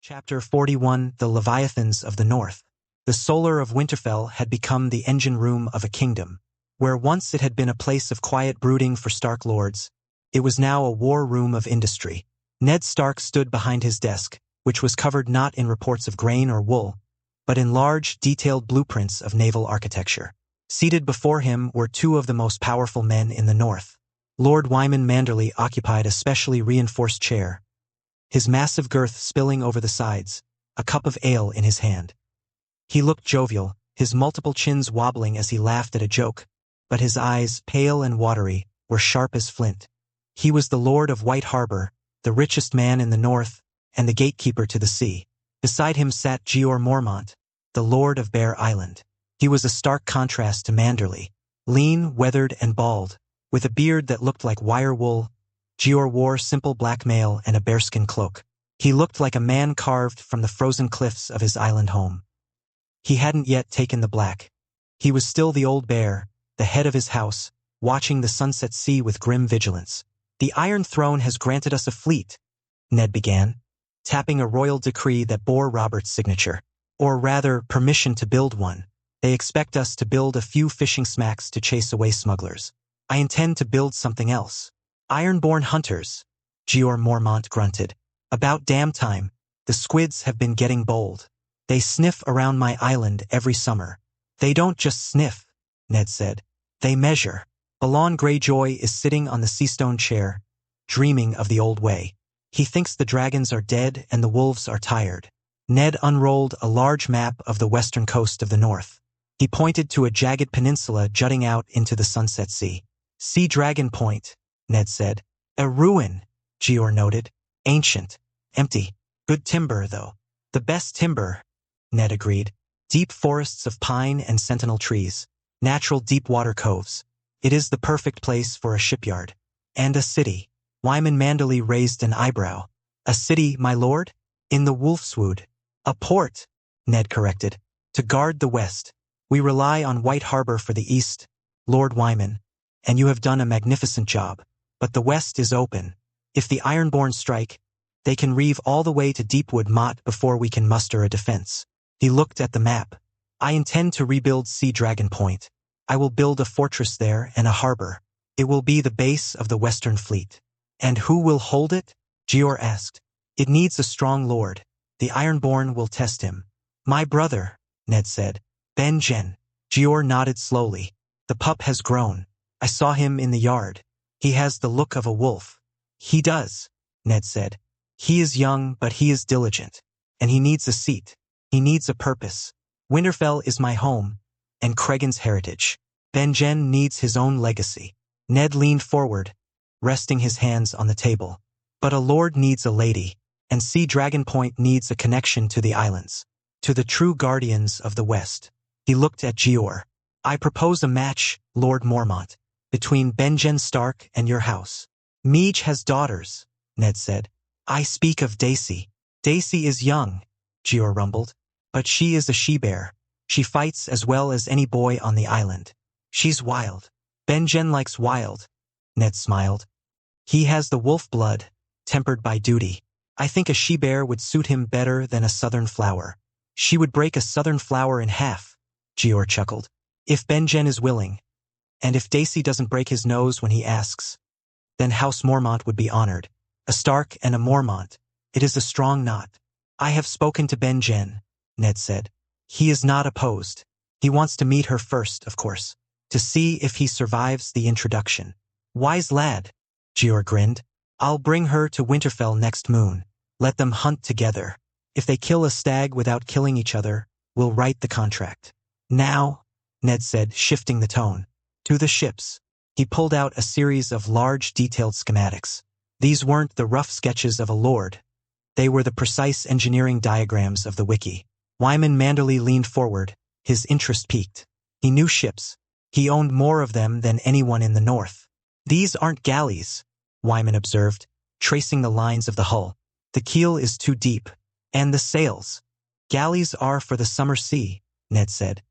Chapter 41 The Leviathans of the North. The Solar of Winterfell had become the engine room of a kingdom. Where once it had been a place of quiet brooding for Stark lords, it was now a war room of industry. Ned Stark stood behind his desk, which was covered not in reports of grain or wool, but in large, detailed blueprints of naval architecture. Seated before him were two of the most powerful men in the North. Lord Wyman Manderly occupied a specially reinforced chair, his massive girth spilling over the sides, a cup of ale in his hand. He looked jovial, his multiple chins wobbling as he laughed at a joke, but his eyes, pale and watery, were sharp as flint. He was the Lord of White Harbor, the richest man in the North, and the gatekeeper to the sea. Beside him sat Jeor Mormont, the Lord of Bear Island. He was a stark contrast to Manderly. Lean, weathered, and bald, with a beard that looked like wire wool, Jeor wore simple black mail and a bearskin cloak. He looked like a man carved from the frozen cliffs of his island home. He hadn't yet taken the black. He was still the old bear, the head of his house, watching the sunset sea with grim vigilance. "The Iron Throne has granted us a fleet," Ned began, tapping a royal decree that bore Robert's signature. "Or rather, permission to build one. They expect us to build a few fishing smacks to chase away smugglers. I intend to build something else." "Ironborn hunters," Jeor Mormont grunted. "About damn time. The squids have been getting bold. They sniff around my island every summer." "They don't just sniff," Ned said. "They measure." Balon Greyjoy is sitting on the seastone chair, dreaming of the old way. He thinks the dragons are dead and the wolves are tired. Ned unrolled a large map of the western coast of the North. He pointed to a jagged peninsula jutting out into the sunset sea. "See Dragon Point," Ned said. "A ruin," Jeor noted. "Ancient. Empty. Good timber, though." "The best timber," Ned agreed. "Deep forests of pine and sentinel trees. Natural deep water coves. It is the perfect place for a shipyard. And a city." Wyman Manderly raised an eyebrow. "A city, my lord?" "In the Wolfswood." "A port," Ned corrected. "To guard the west. We rely on White Harbor for the east, Lord Wyman, and you have done a magnificent job. But the west is open. If the Ironborn strike, they can reeve all the way to Deepwood Motte before we can muster a defense." He looked at the map. "I intend to rebuild Sea Dragon Point. I will build a fortress there and a harbor. It will be the base of the Western Fleet." "And who will hold it?" Jeor asked. "It needs a strong lord. The Ironborn will test him." "My brother," Ned said. "Benjen." Jeor nodded slowly. "The pup has grown. I saw him in the yard. He has the look of a wolf." "He does," Ned said. "He is young, but he is diligent. And he needs a seat. He needs a purpose. Winterfell is my home, and Cregan's heritage. Benjen needs his own legacy." Ned leaned forward, resting his hands on the table. "But a lord needs a lady, and Sea Dragon Point needs a connection to the islands, to the true guardians of the West." He looked at Jeor. "I propose a match, Lord Mormont, between Benjen Stark and your house." "Meej has daughters," Ned said. "I speak of Daisy." "Daisy is young," Jeor rumbled. "But she is a she-bear. She fights as well as any boy on the island. She's wild." "Benjen likes wild," Ned smiled. "He has the wolf blood, tempered by duty. I think a she-bear would suit him better than a southern flower." "She would break a southern flower in half," Jeor chuckled. "If Benjen is willing. And if Daisy doesn't break his nose when he asks, then House Mormont would be honored. A Stark and a Mormont. It is a strong knot." "I have spoken to Benjen," Ned said. "He is not opposed. He wants to meet her first, of course, to see if he survives the introduction." "Wise lad," Jeor grinned. "I'll bring her to Winterfell next moon. Let them hunt together. If they kill a stag without killing each other, we'll write the contract." "Now," Ned said, shifting the tone, "to the ships." He pulled out a series of large, detailed schematics. These weren't the rough sketches of a lord. They were the precise engineering diagrams of the wiki. Wyman Manderly leaned forward, his interest piqued. He knew ships. He owned more of them than anyone in the North. "These aren't galleys," Wyman observed, tracing the lines of the hull. "The keel is too deep. And the sails." "Galleys are for the summer sea," Ned said.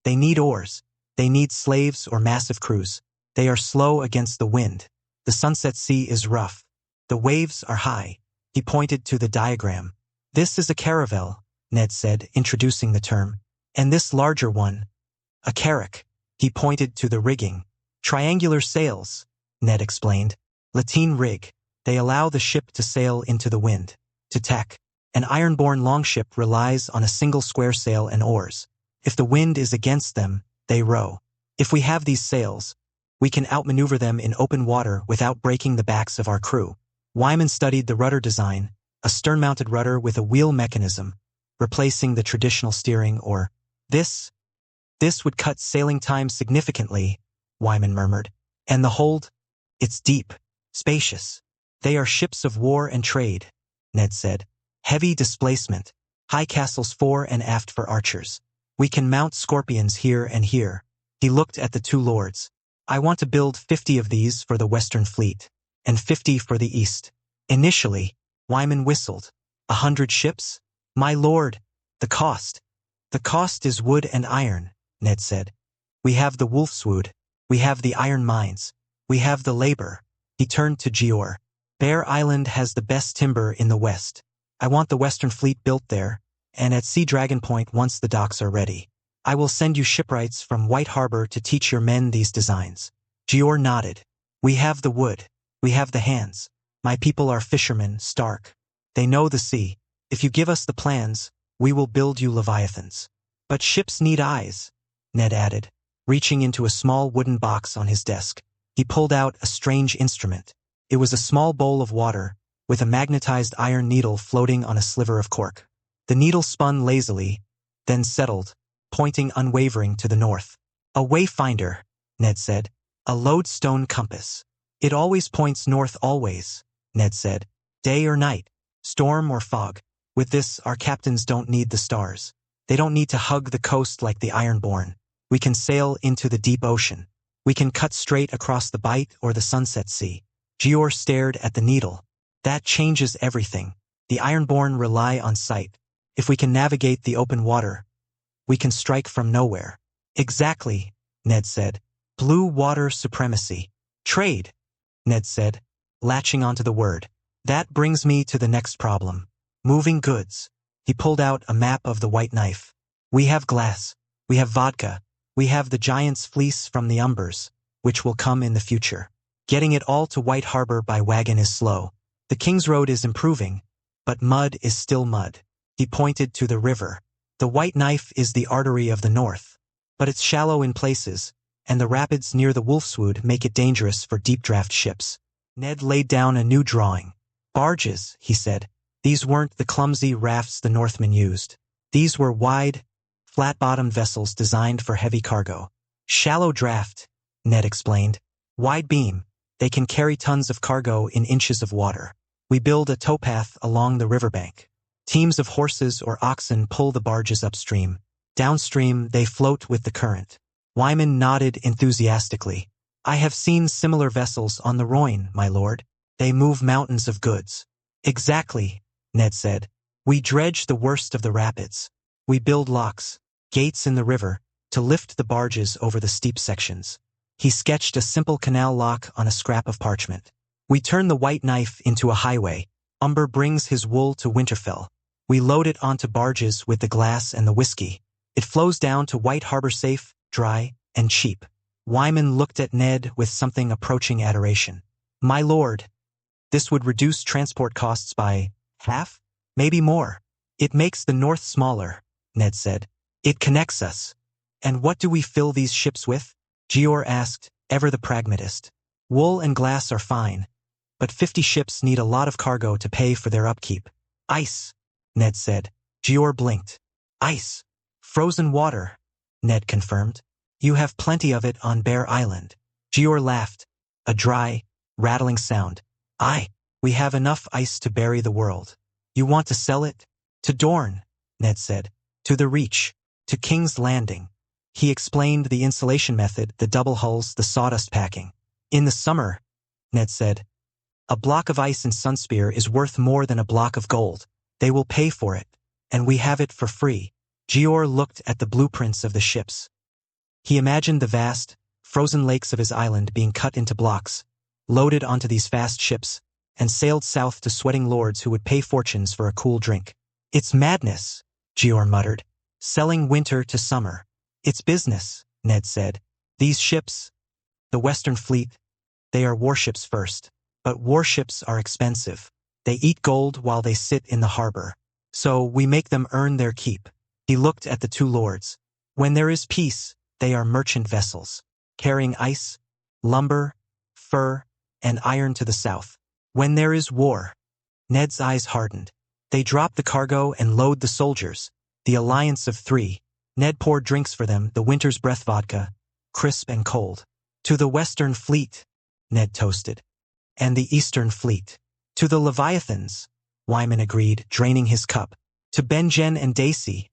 "They need oars. They need slaves or massive crews. They are slow against the wind. The sunset sea is rough. The waves are high." He pointed to the diagram. This is a caravel, Ned said, introducing the term. And this larger one, a carrack. He pointed to the rigging. Triangular sails, Ned explained. Lateen rig. They allow the ship to sail into the wind. To tack. An iron-borne longship relies on a single square sail and oars. If the wind is against them, they row. If we have these sails, we can outmaneuver them in open water without breaking the backs of our crew. Wyman studied the rudder design, a stern-mounted rudder with a wheel mechanism, replacing the traditional steering or this would cut sailing time significantly, Wyman murmured. And the hold? It's deep, spacious. They are ships of war and trade, Ned said. Heavy displacement, high castles fore and aft for archers. We can mount scorpions here and here. He looked at the two lords. I want to build 50 of these for the Western Fleet, and 50 for the East. Initially, Wyman whistled. 100 ships? My lord, the cost. The cost is wood and iron, Ned said. We have the wolfswood. We have the iron mines. We have the labor. He turned to Gior. Bear Island has the best timber in the West. I want the Western Fleet built there, and at Sea Dragon Point once the docks are ready. I will send you shipwrights from White Harbor to teach your men these designs. Gior nodded. We have the wood. We have the hands. My people are fishermen, Stark. They know the sea. If you give us the plans, we will build you Leviathans. But ships need eyes, Ned added, reaching into a small wooden box on his desk. He pulled out a strange instrument. It was a small bowl of water, with a magnetized iron needle floating on a sliver of cork. The needle spun lazily, then settled, pointing unwavering to the north. A wayfinder, Ned said. A lodestone compass. It always points north always, Ned said. Day or night, storm or fog. With this, our captains don't need the stars. They don't need to hug the coast like the Ironborn. We can sail into the deep ocean. We can cut straight across the Bight or the Sunset Sea. Gior stared at the needle. That changes everything. The Ironborn rely on sight. If we can navigate the open water, we can strike from nowhere. Exactly, Ned said. Blue water supremacy. Trade, Ned said, latching onto the word. That brings me to the next problem. Moving goods. He pulled out a map of the White Knife. We have glass. We have vodka. We have the giant's fleece from the Umbers, which will come in the future. Getting it all to White Harbor by wagon is slow. The King's Road is improving, but mud is still mud. He pointed to the river. The White Knife is the artery of the north, but it's shallow in places, and the rapids near the Wolfswood make it dangerous for deep-draft ships. Ned laid down a new drawing. Barges, he said. These weren't the clumsy rafts the Northmen used. These were wide, flat-bottomed vessels designed for heavy cargo. Shallow draft, Ned explained. Wide beam. They can carry tons of cargo in inches of water. We build a towpath along the riverbank. Teams of horses or oxen pull the barges upstream. Downstream, they float with the current. Wyman nodded enthusiastically. I have seen similar vessels on the Rhône, my lord. They move mountains of goods. Exactly, Ned said. We dredge the worst of the rapids. We build locks, gates in the river, to lift the barges over the steep sections. He sketched a simple canal lock on a scrap of parchment. We turn the White Knife into a highway. Umber brings his wool to Winterfell. We load it onto barges with the glass and the whiskey. It flows down to White Harbor safe, dry, and cheap. Wyman looked at Ned with something approaching adoration. My lord, this would reduce transport costs by half, maybe more. It makes the north smaller, Ned said. It connects us. And what do we fill these ships with? Gior asked, ever the pragmatist. Wool and glass are fine, but 50 ships need a lot of cargo to pay for their upkeep. Ice, Ned said. Gior blinked. Ice. Frozen water, Ned confirmed. You have plenty of it on Bear Island. Gior laughed, a dry, rattling sound. Aye, we have enough ice to bury the world. You want to sell it? To Dorne, Ned said. To the Reach. To King's Landing. He explained the insulation method, the double hulls, the sawdust packing. In the summer, Ned said, a block of ice in Sunspear is worth more than a block of gold. They will pay for it, and we have it for free. Gior looked at the blueprints of the ships. He imagined the vast, frozen lakes of his island being cut into blocks, loaded onto these fast ships, and sailed south to sweating lords who would pay fortunes for a cool drink. It's madness, Gior muttered. Selling winter to summer. It's business, Ned said. These ships, the Western Fleet, they are warships first. But warships are expensive. They eat gold while they sit in the harbor. So we make them earn their keep. He looked at the two lords. When there is peace, they are merchant vessels, carrying ice, lumber, fur, and iron to the south. When there is war, Ned's eyes hardened. They drop the cargo and load the soldiers. The alliance of three. Ned poured drinks for them, the winter's breath vodka, crisp and cold. To the Western Fleet, Ned toasted. And the Eastern Fleet. To the Leviathans, Wyman agreed, draining his cup. To Benjen and Dacey,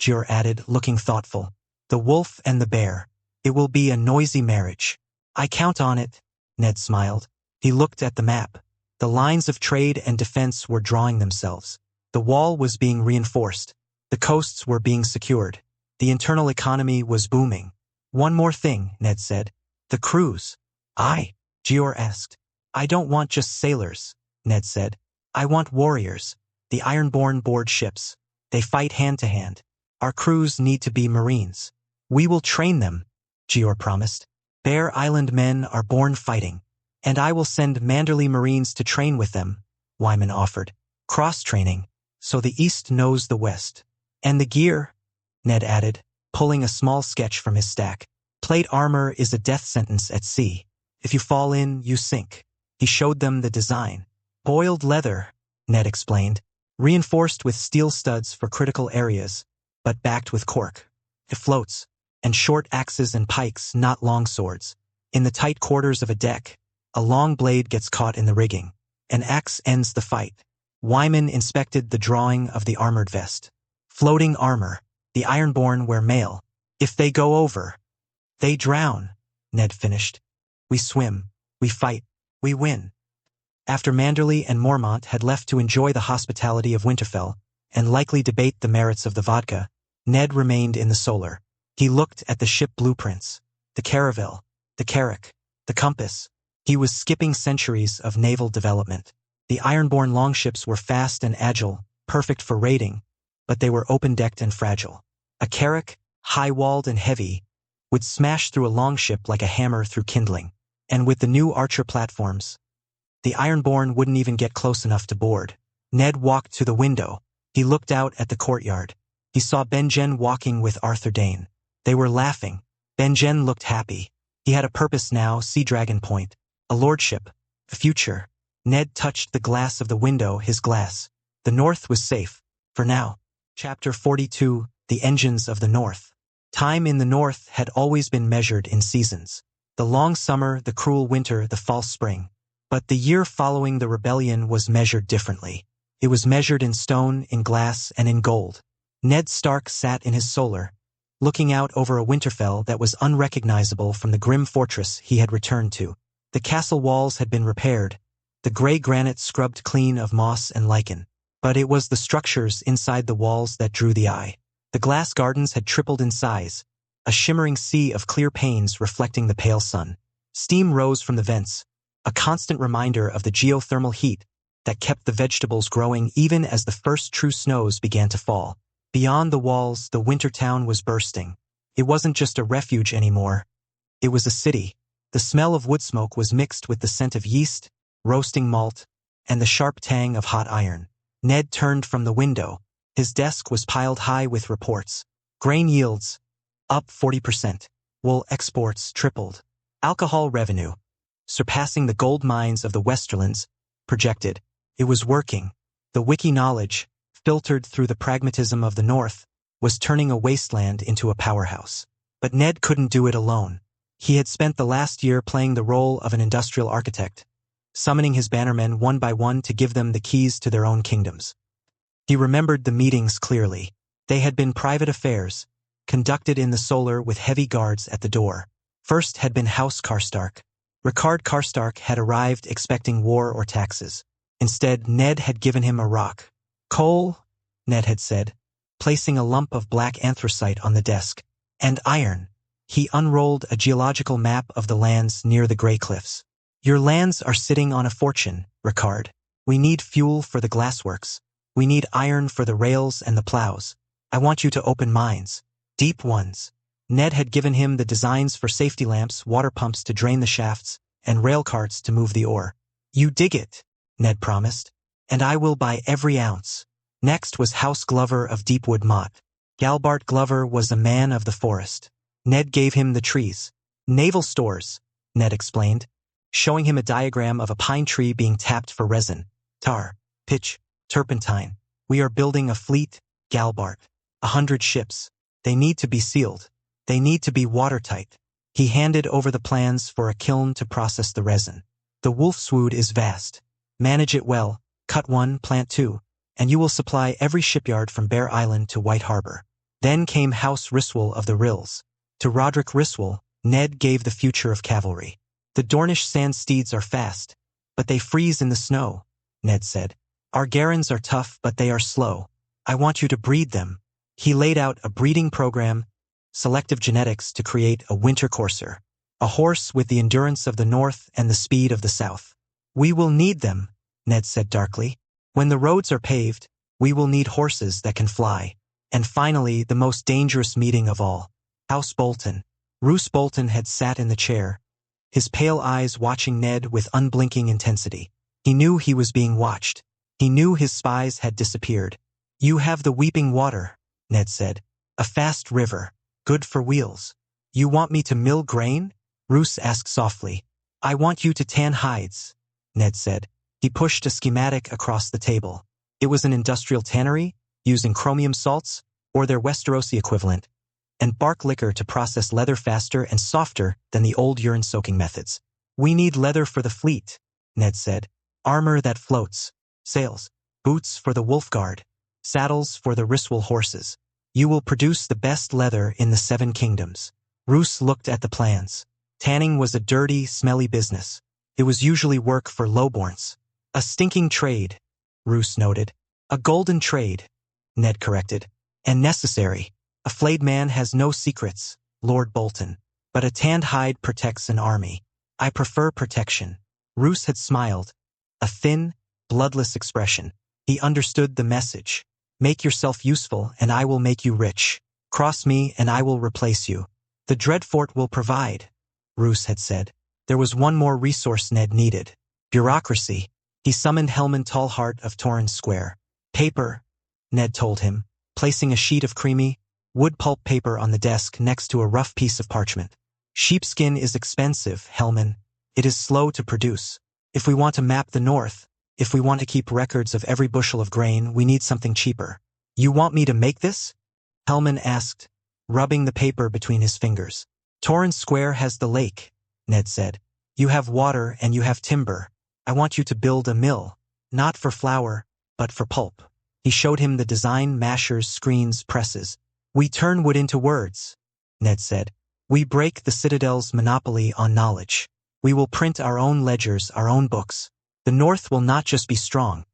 Gior added, looking thoughtful. The wolf and the bear. It will be a noisy marriage. I count on it, Ned smiled. He looked at the map. The lines of trade and defense were drawing themselves. The wall was being reinforced. The coasts were being secured. The internal economy was booming. One more thing, Ned said. The crews. Gior asked. I don't want just sailors, Ned said. I want warriors. The Ironborn board ships. They fight hand to hand. Our crews need to be Marines. We will train them, Gior promised. Bear Island men are born fighting. And I will send Manderley Marines to train with them, Wyman offered. Cross-training, so the East knows the West. And the gear, Ned added, pulling a small sketch from his stack. Plate armor is a death sentence at sea. If you fall in, you sink. He showed them the design. Boiled leather, Ned explained, reinforced with steel studs for critical areas, but backed with cork. It floats. And short axes and pikes, not long swords. In the tight quarters of a deck, a long blade gets caught in the rigging. An axe ends the fight. Wyman inspected the drawing of the armored vest. Floating armor. The Ironborn wear mail. If they go over, they drown, Ned finished. We swim. We fight. We win. After Manderley and Mormont had left to enjoy the hospitality of Winterfell and likely debate the merits of the vodka, Ned remained in the Solar. He looked at the ship blueprints, the caravel, the carrack, the compass. He was skipping centuries of naval development. The Ironborn longships were fast and agile, perfect for raiding, but they were open-decked and fragile. A carrack, high-walled and heavy, would smash through a longship like a hammer through kindling. And with the new Archer platforms, the Ironborn wouldn't even get close enough to board. Ned walked to the window. He looked out at the courtyard. He saw Benjen walking with Arthur Dane. They were laughing. Benjen looked happy. He had a purpose now, Sea Dragon Point. A lordship. A future. Ned touched the glass of the window, his glass. The North was safe. For now. Chapter 42, The Engines of the North. Time in the North had always been measured in seasons. The long summer, the cruel winter, the false spring. But the year following the rebellion was measured differently. It was measured in stone, in glass, and in gold. Ned Stark sat in his Solar, looking out over a Winterfell that was unrecognizable from the grim fortress he had returned to. The castle walls had been repaired, the gray granite scrubbed clean of moss and lichen. But it was the structures inside the walls that drew the eye. The glass gardens had tripled in size, a shimmering sea of clear panes reflecting the pale sun. Steam rose from the vents, a constant reminder of the geothermal heat that kept the vegetables growing even as the first true snows began to fall. Beyond the walls, the winter town was bursting. It wasn't just a refuge anymore. It was a city. The smell of wood smoke was mixed with the scent of yeast, roasting malt, and the sharp tang of hot iron. Ned turned from the window. His desk was piled high with reports. Grain yields, up 40%. Wool exports tripled. Alcohol revenue, surpassing the gold mines of the Westerlands, projected. It was working. The wiki knowledge, filtered through the pragmatism of the North, was turning a wasteland into a powerhouse. But Ned couldn't do it alone. He had spent the last year playing the role of an industrial architect, summoning his bannermen one by one to give them the keys to their own kingdoms. He remembered the meetings clearly. They had been private affairs, conducted in the Solar with heavy guards at the door. First had been House Karstark. Rickard Karstark had arrived expecting war or taxes. Instead, Ned had given him a rock. Coal, Ned had said, placing a lump of black anthracite on the desk. And iron. He unrolled a geological map of the lands near the Grey Cliffs. Your lands are sitting on a fortune, Rickard. We need fuel for the glassworks. We need iron for the rails and the plows. I want you to open mines. Deep ones. Ned had given him the designs for safety lamps, water pumps to drain the shafts, and rail carts to move the ore. You dig it, Ned promised, and I will buy every ounce. Next was House Glover of Deepwood Mott. Galbart Glover was a man of the forest. Ned gave him the trees. Naval stores, Ned explained, showing him a diagram of a pine tree being tapped for resin, tar, pitch, turpentine. We are building a fleet, Galbart. 100 ships. They need to be sealed. They need to be watertight. He handed over the plans for a kiln to process the resin. The Wolfswood is vast. Manage it well, cut one, plant two, and you will supply every shipyard from Bear Island to White Harbor. Then came House Riswell of the Rills. To Roderick Riswell, Ned gave the future of cavalry. The Dornish sand steeds are fast, but they freeze in the snow, Ned said. Our Garans are tough, but they are slow. I want you to breed them. He laid out a breeding program, selective genetics to create a winter courser, a horse with the endurance of the north and the speed of the south. We will need them, Ned said darkly. When the roads are paved, we will need horses that can fly. And finally, the most dangerous meeting of all. House Bolton. Roose Bolton had sat in the chair, his pale eyes watching Ned with unblinking intensity. He knew he was being watched. He knew his spies had disappeared. You have the weeping water, Ned said. A fast river, good for wheels. You want me to mill grain? Roose asked softly. I want you to tan hides, Ned said. He pushed a schematic across the table. It was an industrial tannery, using chromium salts, or their Westerosi equivalent, and bark liquor to process leather faster and softer than the old urine-soaking methods. We need leather for the fleet, Ned said. Armor that floats. Sails. Boots for the Wolf Guard. Saddles for the Riswell horses. You will produce the best leather in the 7 kingdoms. Roose looked at the plans. Tanning was a dirty, smelly business. It was usually work for lowborns. A stinking trade, Roose noted. A golden trade, Ned corrected. And necessary. A flayed man has no secrets, Lord Bolton. But a tanned hide protects an army. I prefer protection. Roose had smiled. A thin, bloodless expression. He understood the message. Make yourself useful and I will make you rich. Cross me and I will replace you. The Dreadfort will provide, Roose had said. There was one more resource Ned needed. Bureaucracy. He summoned Helman Tallheart of Torrens Square. Paper, Ned told him, placing a sheet of creamy, wood pulp paper on the desk next to a rough piece of parchment. Sheepskin is expensive, Helman. It is slow to produce. If we want to map the north, if we want to keep records of every bushel of grain, we need something cheaper. You want me to make this? Helman asked, rubbing the paper between his fingers. Torrens Square has the lake, Ned said. You have water and you have timber. I want you to build a mill, not for flour, but for pulp. He showed him the design, mashers, screens, presses. We turn wood into words, Ned said. We break the Citadel's monopoly on knowledge. We will print our own ledgers, our own books. The North will not just be strong,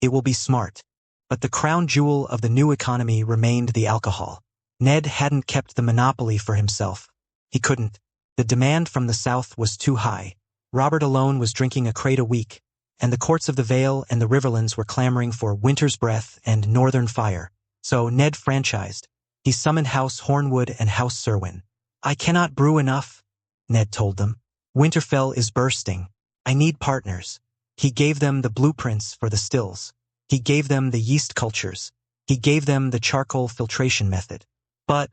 it will be smart. But the crown jewel of the new economy remained the alcohol. Ned hadn't kept the monopoly for himself. He couldn't. The demand from the South was too high. Robert alone was drinking a crate a week, and the courts of the Vale and the Riverlands were clamoring for Winter's Breath and Northern Fire. So Ned franchised. He summoned House Hornwood and House Serwyn. I cannot brew enough, Ned told them. Winterfell is bursting. I need partners. He gave them the blueprints for the stills. He gave them the yeast cultures. He gave them the charcoal filtration method. But,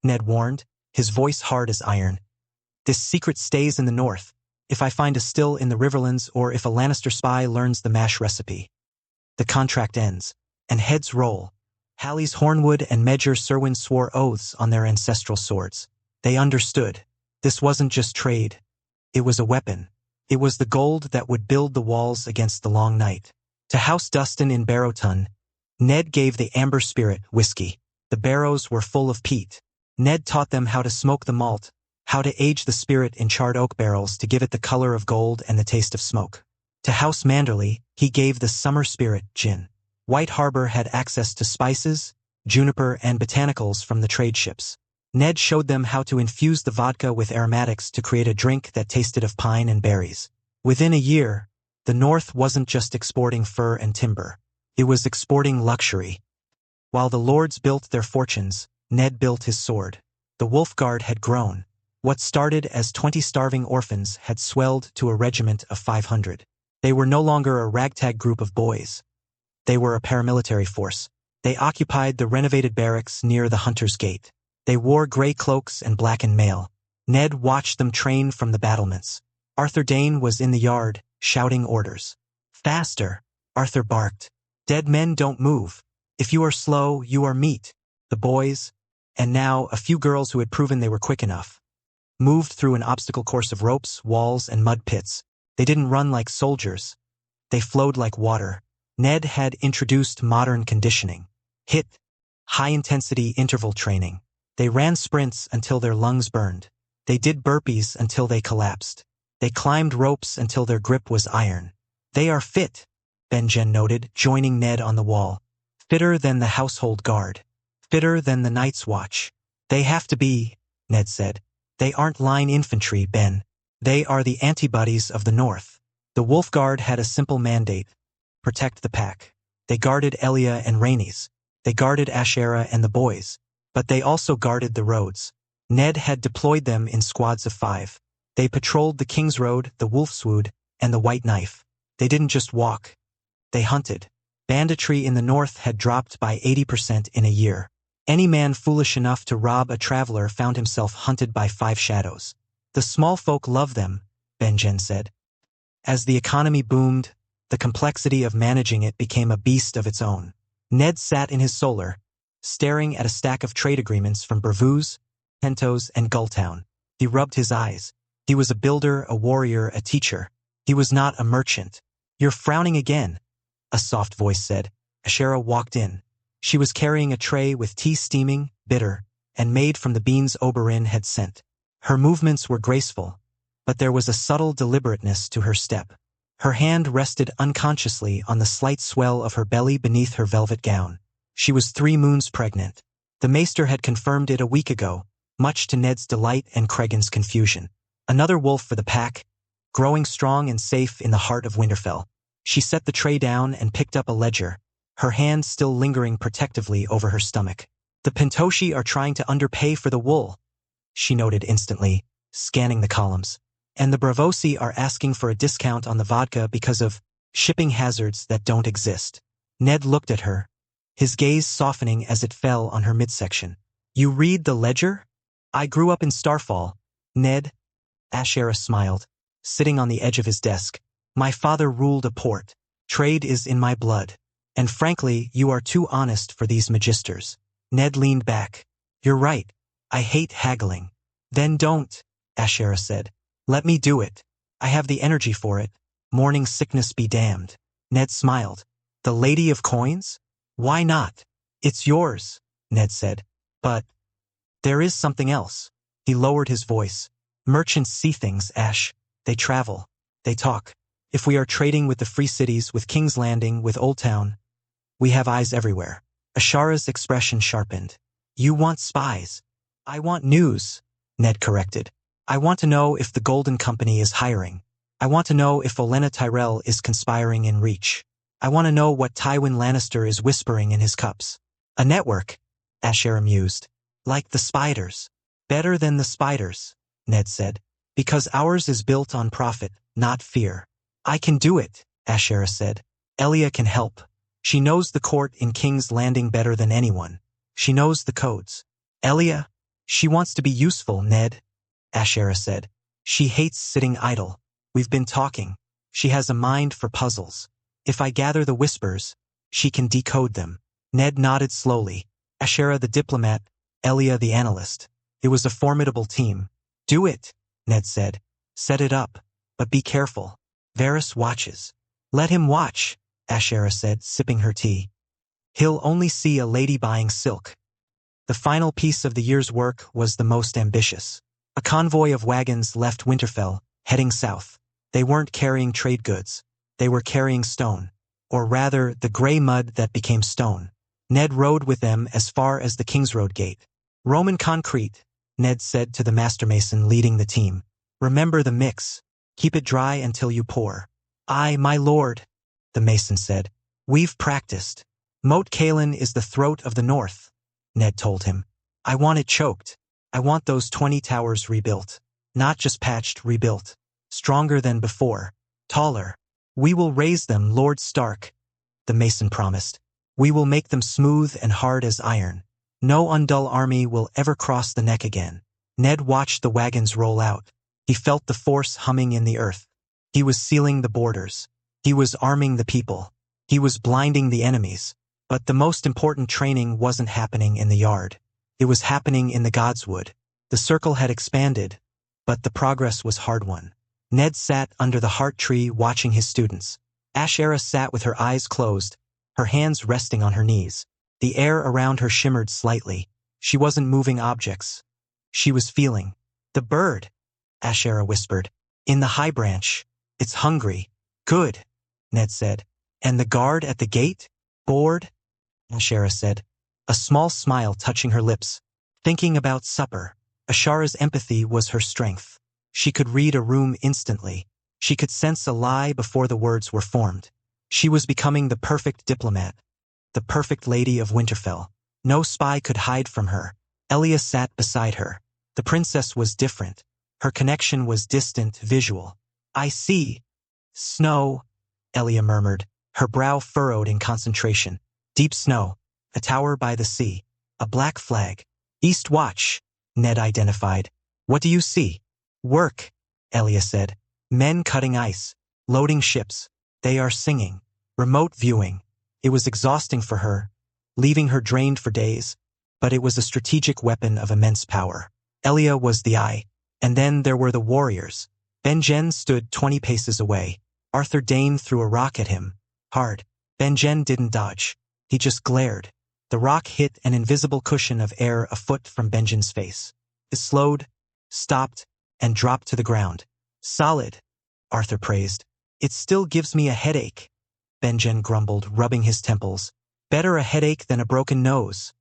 Ned warned, his voice hard as iron, this secret stays in the north. If I find a still in the Riverlands or if a Lannister spy learns the mash recipe, the contract ends, and heads roll. Hally's Hornwood and Medger Serwyn swore oaths on their ancestral swords. They understood. This wasn't just trade. It was a weapon. It was the gold that would build the walls against the long night. To House Dustin in Barrowton, Ned gave the Amber Spirit whiskey. The barrows were full of peat. Ned taught them how to smoke the malt, how to age the spirit in charred oak barrels to give it the color of gold and the taste of smoke. To House Manderley, he gave the Summer Spirit gin. White Harbor had access to spices, juniper, and botanicals from the trade ships. Ned showed them how to infuse the vodka with aromatics to create a drink that tasted of pine and berries. Within a year, the North wasn't just exporting fur and timber. It was exporting luxury. While the lords built their fortunes, Ned built his sword. The Wolf Guard had grown. What started as 20 starving orphans had swelled to a regiment of 500. They were no longer a ragtag group of boys. They were a paramilitary force. They occupied the renovated barracks near the Hunter's Gate. They wore gray cloaks and blackened mail. Ned watched them train from the battlements. Arthur Dane was in the yard, shouting orders. "Faster!" Arthur barked. "Dead men don't move. If you are slow, you are meat." The boys, and now a few girls who had proven they were quick enough, moved through an obstacle course of ropes, walls, and mud pits. They didn't run like soldiers. They flowed like water. Ned had introduced modern conditioning. HIIT, high-intensity interval training. They ran sprints until their lungs burned. They did burpees until they collapsed. They climbed ropes until their grip was iron. "They are fit," Ben-Jen noted, joining Ned on the wall. "Fitter than the household guard. Fitter than the Night's Watch." "They have to be," Ned said. "They aren't line infantry, Ben. They are the antibodies of the North." The Wolf Guard had a simple mandate: protect the pack. They guarded Elia and Rhaenys. They guarded Asherah and the boys. But they also guarded the roads. Ned had deployed them in squads of 5. They patrolled the King's Road, the Wolfswood, and the White Knife. They didn't just walk. They hunted. Banditry in the north had dropped by 80% in a year. Any man foolish enough to rob a traveler found himself hunted by 5 shadows. "The small folk love them," Ben-Jen said. As the economy boomed, the complexity of managing it became a beast of its own. Ned sat in his solar, staring at a stack of trade agreements from Bravuz, Pentos, and Gulltown. He rubbed his eyes. He was a builder, a warrior, a teacher. He was not a merchant. "You're frowning again," a soft voice said. Asherah walked in. She was carrying a tray with tea steaming, bitter, and made from the beans Oberyn had sent. Her movements were graceful, but there was a subtle deliberateness to her step. Her hand rested unconsciously on the slight swell of her belly beneath her velvet gown. She was 3 moons pregnant. The maester had confirmed it a week ago, much to Ned's delight and Cregan's confusion. Another wolf for the pack, growing strong and safe in the heart of Winterfell. She set the tray down and picked up a ledger, her hand still lingering protectively over her stomach. "The Pentoshi are trying to underpay for the wool," she noted instantly, scanning the columns. "And the Bravosi are asking for a discount on the vodka because of shipping hazards that don't exist." Ned looked at her, his gaze softening as it fell on her midsection. "You read the ledger?" "I grew up in Starfall, Ned." Asherah smiled, sitting on the edge of his desk. "My father ruled a port. Trade is in my blood. And frankly, you are too honest for these magisters." Ned leaned back. "You're right. I hate haggling." "Then don't," Asherah said. "Let me do it. I have the energy for it. Morning sickness be damned." Ned smiled. "The Lady of Coins? Why not?" "It's yours," Ned said. "But there is something else." He lowered his voice. "Merchants see things, Ash. They travel. They talk. If we are trading with the Free Cities, with King's Landing, with Old Town, we have eyes everywhere." Asherah's expression sharpened. "You want spies." "I want news," Ned corrected. "I want to know if the Golden Company is hiring. I want to know if Olenna Tyrell is conspiring in Reach. I want to know what Tywin Lannister is whispering in his cups." "A network," Asherah mused. "Like the spiders." "Better than the spiders," Ned said. "Because ours is built on profit, not fear." "I can do it," Asherah said. "Elia can help. She knows the court in King's Landing better than anyone. She knows the codes." "Elia? She wants to be useful, Ned," Asherah said. "She hates sitting idle. We've been talking. She has a mind for puzzles. If I gather the whispers, she can decode them." Ned nodded slowly. Asherah the diplomat, Elia the analyst. It was a formidable team. "Do it," Ned said. "Set it up. But be careful. Varys watches." "Let him watch," Asherah said, sipping her tea. "He'll only see a lady buying silk." The final piece of the year's work was the most ambitious. A convoy of wagons left Winterfell, heading south. They weren't carrying trade goods. They were carrying stone. Or rather, the gray mud that became stone. Ned rode with them as far as the King's Road gate. "Roman concrete," Ned said to the master mason leading the team. "Remember the mix. Keep it dry until you pour." "Aye, my lord," the mason said. We've practiced. Moat Cailin is the throat of the north, Ned told him. I want it choked. I want those 20 towers rebuilt. Not just patched, rebuilt. Stronger than before. Taller. We will raise them, Lord Stark, the mason promised. We will make them smooth and hard as iron. No undull army will ever cross the neck again. Ned watched the wagons roll out. He felt the force humming in the earth. He was sealing the borders. He was arming the people. He was blinding the enemies. But the most important training wasn't happening in the yard. It was happening in the Godswood. The circle had expanded, but the progress was hard-won. Ned sat under the heart tree watching his students. Ashera sat with her eyes closed, her hands resting on her knees. The air around her shimmered slightly. She wasn't moving objects. She was feeling. The bird, Ashera whispered. In the high branch. It's hungry. Good, Ned said. And the guard at the gate? Bored? Ashera said. A small smile touching her lips. Thinking about supper. Ashera's empathy was her strength. She could read a room instantly. She could sense a lie before the words were formed. She was becoming the perfect diplomat. The perfect lady of Winterfell. No spy could hide from her. Elia sat beside her. The princess was different. Her connection was distant, visual. I see. Snow, Elia murmured, her brow furrowed in concentration. Deep snow. A tower by the sea. A black flag. East Watch, Ned identified. What do you see? Work, Elia said. Men cutting ice. Loading ships. They are singing. Remote viewing. It was exhausting for her, leaving her drained for days, but it was a strategic weapon of immense power. Elia was the eye, and then there were the warriors. Benjen stood 20 paces away. Arthur Dayne threw a rock at him. Hard. Benjen didn't dodge. He just glared. The rock hit an invisible cushion of air a foot from Benjen's face. It slowed, stopped, and dropped to the ground. Solid, Arthur praised. It still gives me a headache, Benjen grumbled, rubbing his temples. Better a headache than a broken nose,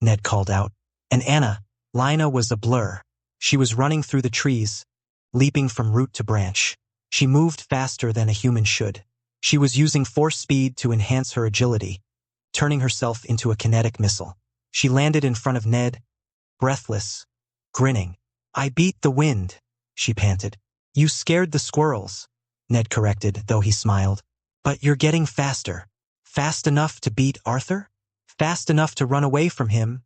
Ned called out. And Anna, Lina was a blur. She was running through the trees, leaping from root to branch. She moved faster than a human should. She was using force speed to enhance her agility, turning herself into a kinetic missile. She landed in front of Ned, breathless, grinning. I beat the wind, she panted. You scared the squirrels, Ned corrected, though he smiled. But you're getting faster. Fast enough to beat Arthur? Fast enough to run away from him,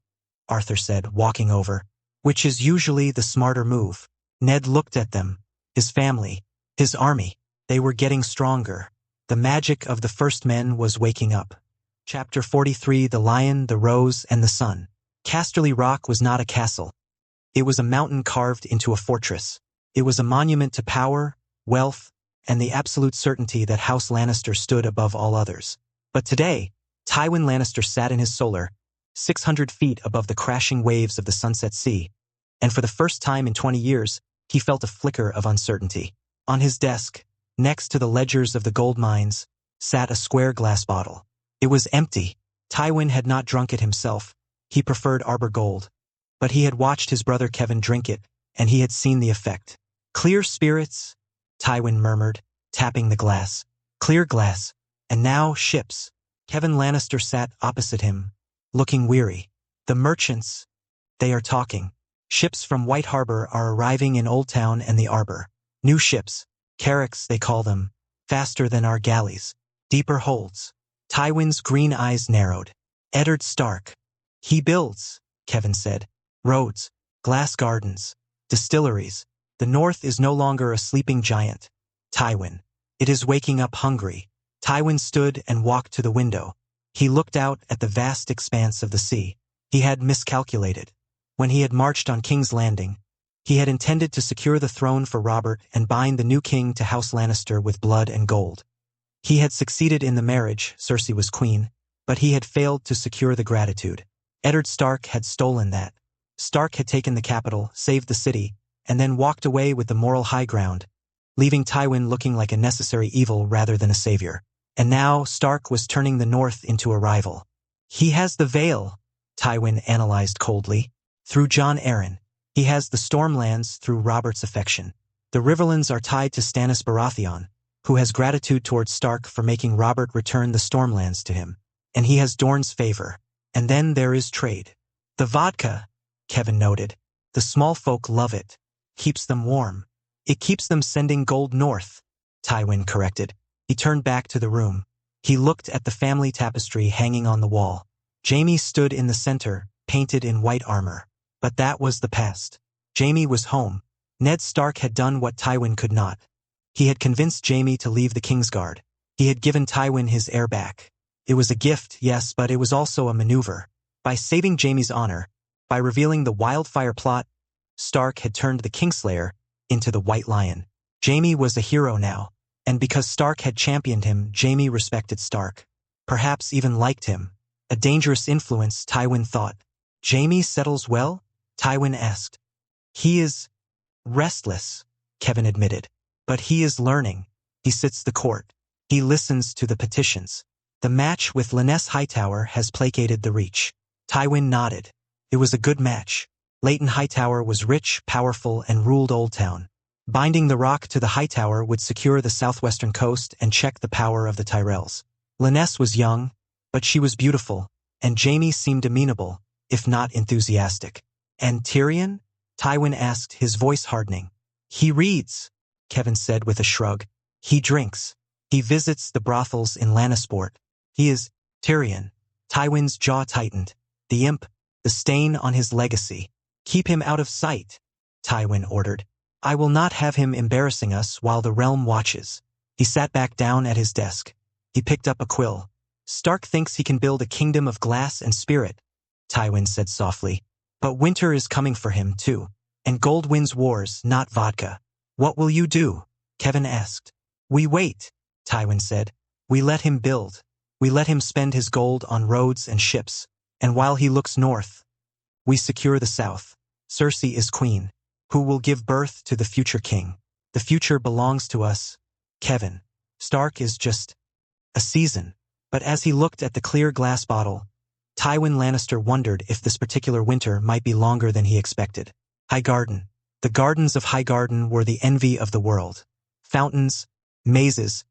Arthur said, walking over, which is usually the smarter move. Ned looked at them, his family, his army. They were getting stronger. The magic of the first men was waking up. Chapter 43, The Lion, the Rose, and the Sun. Casterly Rock was not a castle. It was a mountain carved into a fortress. It was a monument to power, wealth, and the absolute certainty that House Lannister stood above all others. But today, Tywin Lannister sat in his solar, 600 feet above the crashing waves of the Sunset Sea, and for the first time in 20 years, he felt a flicker of uncertainty. On his desk, next to the ledgers of the gold mines, sat a square glass bottle. It was empty. Tywin had not drunk it himself. He preferred Arbor Gold. But he had watched his brother Kevin drink it, and he had seen the effect. Clear spirits, Tywin murmured, tapping the glass. Clear glass. And now ships. Kevin Lannister sat opposite him, looking weary. The merchants. They are talking. Ships from White Harbor are arriving in Old Town and the Arbor. New ships. Carracks, they call them. Faster than our galleys. Deeper holds. Tywin's green eyes narrowed. Eddard Stark. He builds, Kevin said. Roads. Glass gardens. Distilleries. The North is no longer a sleeping giant. Tywin. It is waking up hungry. Tywin stood and walked to the window. He looked out at the vast expanse of the sea. He had miscalculated. When he had marched on King's Landing, he had intended to secure the throne for Robert and bind the new king to House Lannister with blood and gold. He had succeeded in the marriage, Cersei was queen, but he had failed to secure the gratitude. Eddard Stark had stolen that. Stark had taken the capital, saved the city, and then walked away with the moral high ground, leaving Tywin looking like a necessary evil rather than a savior. And now Stark was turning the North into a rival. He has the Vale, Tywin analyzed coldly, through Jon Arryn. He has the Stormlands through Robert's affection. The Riverlands are tied to Stannis Baratheon. who has gratitude towards Stark for making Robert return the Stormlands to him. And he has Dorne's favor. And then there is trade. The vodka, Kevin noted. The small folk love it. Keeps them warm. It keeps them sending gold north, Tywin corrected. He turned back to the room. He looked at the family tapestry hanging on the wall. Jaime stood in the center, painted in white armor. But that was the past. Jaime was home. Ned Stark had done what Tywin could not. He had convinced Jaime to leave the Kingsguard. He had given Tywin his heir back. It was a gift, yes, but it was also a maneuver. By saving Jaime's honor, by revealing the wildfire plot, Stark had turned the Kingslayer into the White Lion. Jaime was a hero now, and because Stark had championed him, Jaime respected Stark. Perhaps even liked him. A dangerous influence, Tywin thought. Jaime settles well? Tywin asked. He is restless, Kevin admitted. But he is learning. He sits the court. He listens to the petitions. The match with Lyness Hightower has placated the Reach. Tywin nodded. It was a good match. Leighton Hightower was rich, powerful, and ruled Oldtown. Binding the Rock to the Hightower would secure the southwestern coast and check the power of the Tyrells. Lyness was young, but she was beautiful, and Jaime seemed amenable, if not enthusiastic. And Tyrion? Tywin asked, his voice hardening. He reads, Kevin said with a shrug. He drinks. He visits the brothels in Lannisport. He is Tyrion. Tywin's jaw tightened. The imp, the stain on his legacy. Keep him out of sight, Tywin ordered. I will not have him embarrassing us while the realm watches. He sat back down at his desk. He picked up a quill. Stark thinks he can build a kingdom of glass and spirit, Tywin said softly. But winter is coming for him, too. And gold wins wars, not vodka. What will you do? Kevin asked. We wait, Tywin said. We let him build. We let him spend his gold on roads and ships. And while he looks north, we secure the south. Cersei is queen, who will give birth to the future king. The future belongs to us, Kevin. Stark is just a season. But as he looked at the clear glass bottle, Tywin Lannister wondered if this particular winter might be longer than he expected. Highgarden. The gardens of Highgarden were the envy of the world. Fountains, mazes,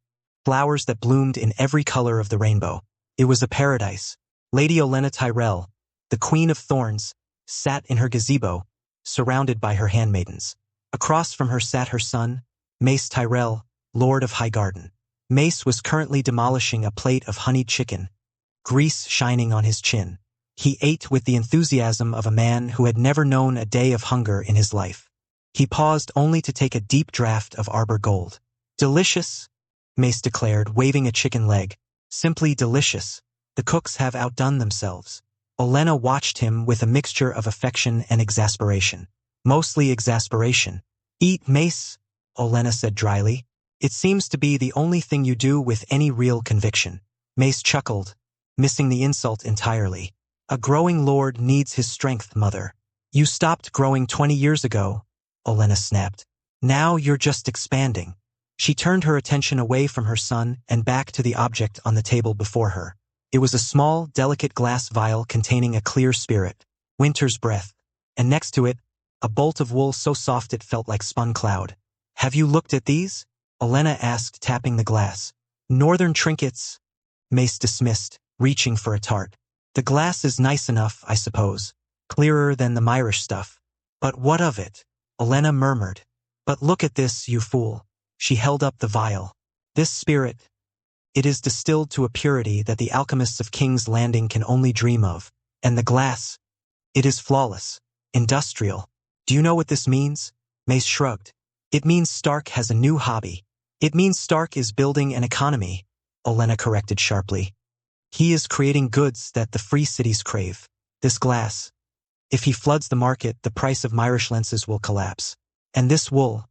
flowers that bloomed in every color of the rainbow. It was a paradise. Lady Olenna Tyrell, the Queen of Thorns, sat in her gazebo, surrounded by her handmaidens. Across from her sat her son, Mace Tyrell, Lord of Highgarden. Mace was currently demolishing a plate of honeyed chicken, grease shining on his chin. He ate with the enthusiasm of a man who had never known a day of hunger in his life. He paused only to take a deep draught of Arbor Gold. Delicious, Mace declared, waving a chicken leg. Simply delicious. The cooks have outdone themselves. Olenna watched him with a mixture of affection and exasperation. Mostly exasperation. Eat, Mace, Olenna said dryly. It seems to be the only thing you do with any real conviction. Mace chuckled, missing the insult entirely. A growing lord needs his strength, mother. You stopped growing 20 years ago, Olenna snapped. Now you're just expanding. She turned her attention away from her son and back to the object on the table before her. It was a small, delicate glass vial containing a clear spirit, winter's breath, and next to it, a bolt of wool so soft it felt like spun cloud. Have you looked at these? Olenna asked, tapping the glass. Northern trinkets, Mace dismissed, reaching for a tart. The glass is nice enough, I suppose. Clearer than the Myrish stuff. But what of it? Olenna murmured. But look at this, you fool. She held up the vial. This spirit. It is distilled to a purity that the alchemists of King's Landing can only dream of. And the glass. It is flawless. Industrial. Do you know what this means? Mace shrugged. It means Stark has a new hobby. It means Stark is building an economy, Olenna corrected sharply. He is creating goods that the free cities crave. This glass. If he floods the market, the price of Myrish lenses will collapse. And this wool.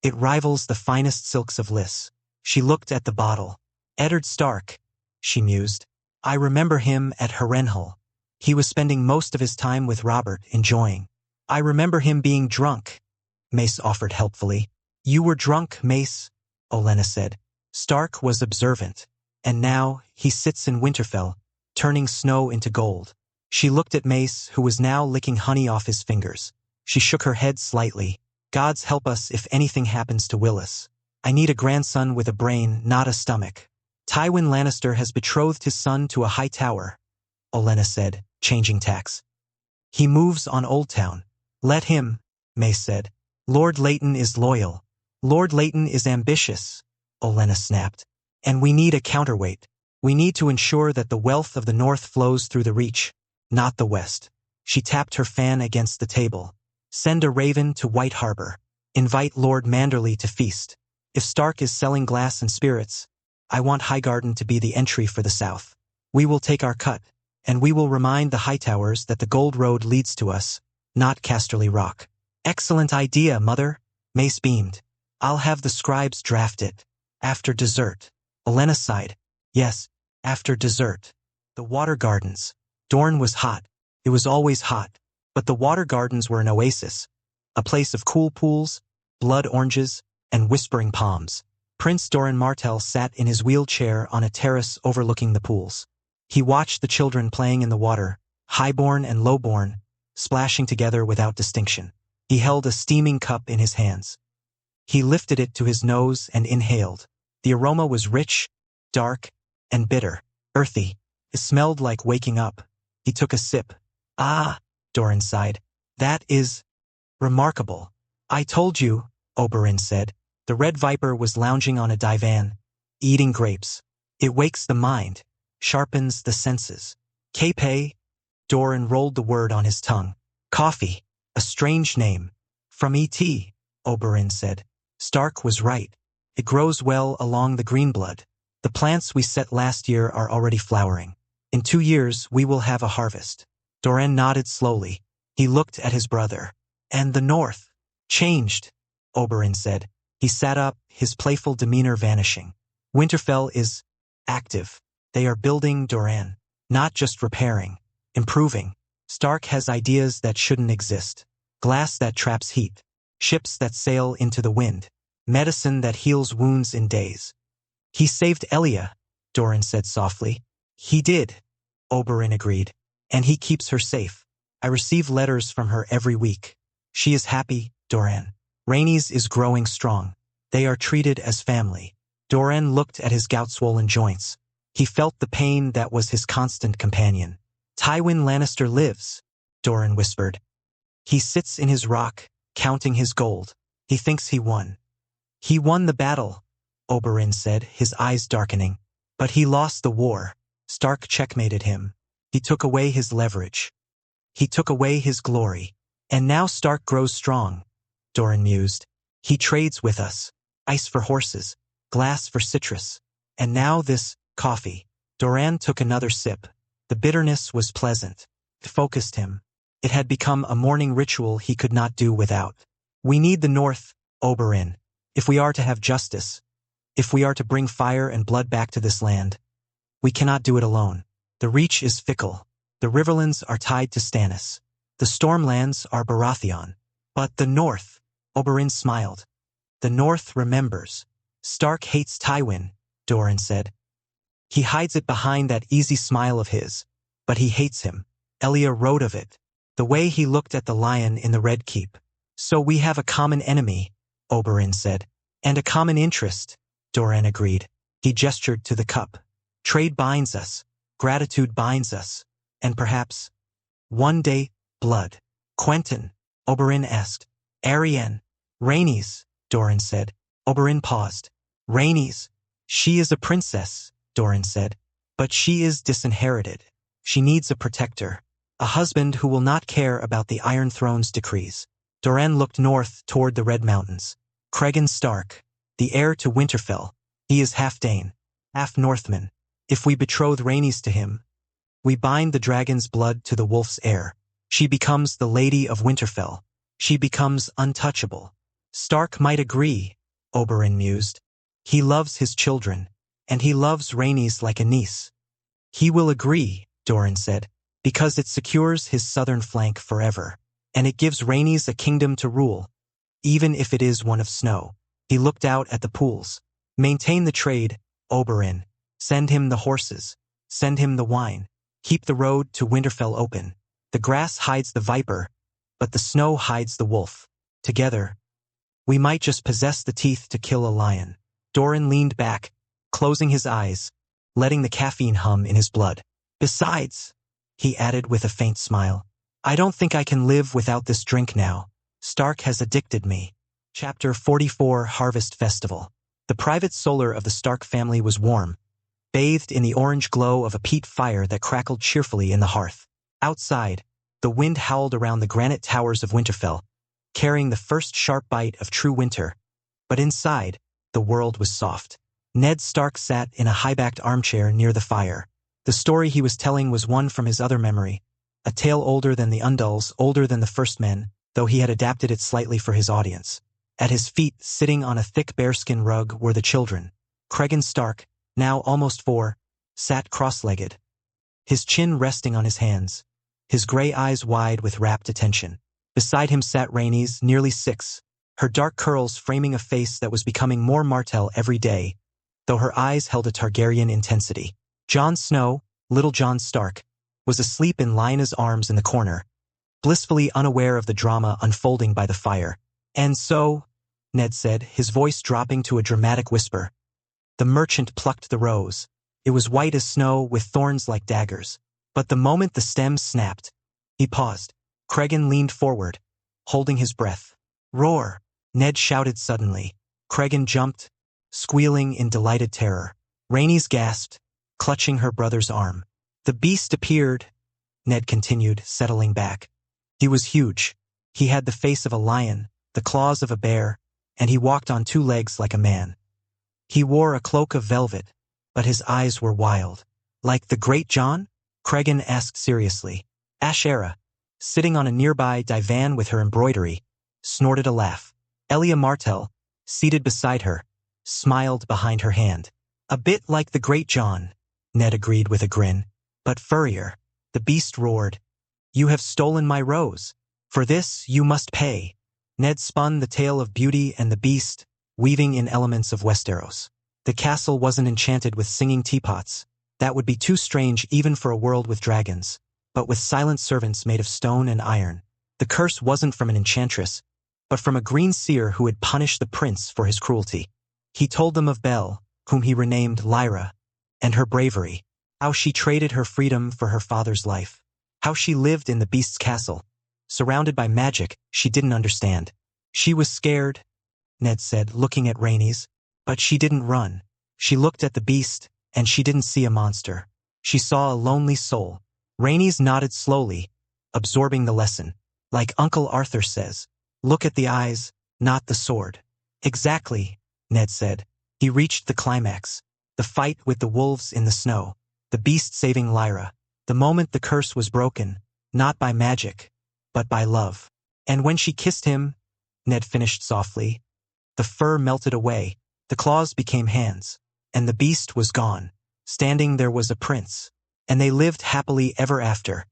It rivals the finest silks of Lys. She looked at the bottle. Eddard Stark, she mused. I remember him at Harrenhal. He was spending most of his time with Robert, enjoying. I remember him being drunk, Mace offered helpfully. You were drunk, Mace, Olenna said. Stark was observant. And now, he sits in Winterfell, turning snow into gold. She looked at Mace, who was now licking honey off his fingers. She shook her head slightly. Gods help us if anything happens to Willis. I need a grandson with a brain, not a stomach. Tywin Lannister has betrothed his son to a high tower, Olenna said, changing tacks. He moves on Old Town. Let him, Mace said. Lord Leighton is loyal. Lord Leighton is ambitious, Olenna snapped. And we need a counterweight. We need to ensure that the wealth of the North flows through the Reach, not the West. She tapped her fan against the table. Send a raven to White Harbor. Invite Lord Manderley to feast. If Stark is selling glass and spirits, I want Highgarden to be the entry for the South. We will take our cut, and we will remind the Hightowers that the Gold Road leads to us, not Casterly Rock. Excellent idea, Mother, Mace beamed. I'll have the scribes draft it. After dessert. Olenna sighed. Yes, after dessert. The Water Gardens. Dorne was hot. It was always hot. But the Water Gardens were an oasis. A place of cool pools, blood oranges, and whispering palms. Prince Doran Martell sat in his wheelchair on a terrace overlooking the pools. He watched the children playing in the water, highborn and lowborn, splashing together without distinction. He held a steaming cup in his hands. He lifted it to his nose and inhaled. The aroma was rich, dark, and bitter, earthy. It smelled like waking up. He took a sip. Ah, Doran sighed. That is remarkable. I told you, Oberyn said. The Red Viper was lounging on a divan, eating grapes. It wakes the mind, sharpens the senses. Cape, Doran rolled the word on his tongue. Coffee, a strange name. From E.T., Oberyn said. Stark was right. It grows well along the Greenblood. The plants we set last year are already flowering. In 2 years, we will have a harvest. Doran nodded slowly. He looked at his brother. And the North changed, Oberyn said. He sat up, his playful demeanor vanishing. Winterfell is active. They are building Doran, not just repairing, improving. Stark has ideas that shouldn't exist. Glass that traps heat. Ships that sail into the wind. Medicine that heals wounds in days. He saved Elia, Doran said softly. He did, Oberyn agreed. And he keeps her safe. I receive letters from her every week. She is happy, Doran. Rhaenys is growing strong. They are treated as family. Doran looked at his gout-swollen joints. He felt the pain that was his constant companion. Tywin Lannister lives, Doran whispered. He sits in his rock, counting his gold. He thinks he won. He won the battle, Oberyn said, his eyes darkening. But he lost the war. Stark checkmated him. He took away his leverage. He took away his glory. And now Stark grows strong, Doran mused. He trades with us. Ice for horses, glass for citrus. And now this coffee. Doran took another sip. The bitterness was pleasant. It focused him. It had become a morning ritual he could not do without. We need the North, Oberyn, if we are to have justice. If we are to bring fire and blood back to this land. We cannot do it alone. The Reach is fickle. The Riverlands are tied to Stannis. The Stormlands are Baratheon. But the North, Oberyn smiled. The North remembers. Stark hates Tywin, Doran said. He hides it behind that easy smile of his. But he hates him. Elia wrote of it. The way he looked at the lion in the Red Keep. So we have a common enemy, Oberyn said. And a common interest, Doran agreed. He gestured to the cup. Trade binds us. Gratitude binds us. And perhaps, one day, blood. Quentyn, Oberyn asked. Arianne. Rhaenys, Doran said. Oberyn paused. Rhaenys. She is a princess, Doran said. But she is disinherited. She needs a protector. A husband who will not care about the Iron Throne's decrees. Doran looked north toward the Red Mountains. Cregan Stark, the heir to Winterfell. He is half Dane, half Northman. If we betroth Rhaenys to him, we bind the dragon's blood to the wolf's heir. She becomes the Lady of Winterfell. She becomes untouchable. Stark might agree, Oberyn mused. He loves his children, and he loves Rhaenys like a niece. He will agree, Doran said, because it secures his southern flank forever, and it gives Rhaenys a kingdom to rule, even if it is one of snow. He looked out at the pools. Maintain the trade, Oberyn. Send him the horses. Send him the wine. Keep the road to Winterfell open. The grass hides the viper, but the snow hides the wolf. Together, We might just possess the teeth to kill a lion. Doran leaned back, closing his eyes, letting the caffeine hum in his blood. Besides, he added with a faint smile, I don't think I can live without this drink now. Stark has addicted me. Chapter 44 Harvest Festival. The private solar of the Stark family was warm, bathed in the orange glow of a peat fire that crackled cheerfully in the hearth. Outside, the wind howled around the granite towers of Winterfell, carrying the first sharp bite of true winter. But inside, the world was soft. Ned Stark sat in a high-backed armchair near the fire. The story he was telling was one from his other memory, a tale older than the Undulls, older than the First Men, though he had adapted it slightly for his audience. At his feet, sitting on a thick bearskin rug, were the children. Cregan Stark, now almost 4, sat cross-legged, his chin resting on his hands, his gray eyes wide with rapt attention. Beside him sat Rhaenys, nearly 6, her dark curls framing a face that was becoming more Martell every day, though her eyes held a Targaryen intensity. Jon Snow, little Jon Stark, was asleep in Lyanna's arms in the corner, blissfully unaware of the drama unfolding by the fire. And so, Ned said, his voice dropping to a dramatic whisper, the merchant plucked the rose. It was white as snow with thorns like daggers. But the moment the stems snapped, he paused. Cregan leaned forward, holding his breath. Roar! Ned shouted suddenly. Cregan jumped, squealing in delighted terror. Rhaenys gasped, clutching her brother's arm. The beast appeared, Ned continued, settling back. He was huge. He had the face of a lion, the claws of a bear, and he walked on 2 legs like a man. He wore a cloak of velvet, but his eyes were wild. Like the Great Jon? Cregan asked seriously. Ashera, sitting on a nearby divan with her embroidery, snorted a laugh. Elia Martell, seated beside her, smiled behind her hand. A bit like the Great Jon, Ned agreed with a grin. But furrier. The beast roared. You have stolen my rose. For this you must pay. Ned spun the tale of Beauty and the Beast, weaving in elements of Westeros. The castle wasn't enchanted with singing teapots. That would be too strange even for a world with dragons, but with silent servants made of stone and iron. The curse wasn't from an enchantress, but from a green seer who had punished the prince for his cruelty. He told them of Belle, whom he renamed Lyra, and her bravery, how she traded her freedom for her father's life, how she lived in the beast's castle, surrounded by magic she didn't understand. She was scared, Ned said, looking at Rhaenys, but she didn't run. She looked at the beast, and she didn't see a monster. She saw a lonely soul. Rhaenys nodded slowly, absorbing the lesson. Like Uncle Arthur says, look at the eyes, not the sword. Exactly, Ned said. He reached the climax. The fight with the wolves in the snow. The beast saving Lyra. The moment the curse was broken, not by magic, but by love. And when she kissed him, Ned finished softly, the fur melted away, the claws became hands, and the beast was gone. Standing there was a prince, and they lived happily ever after,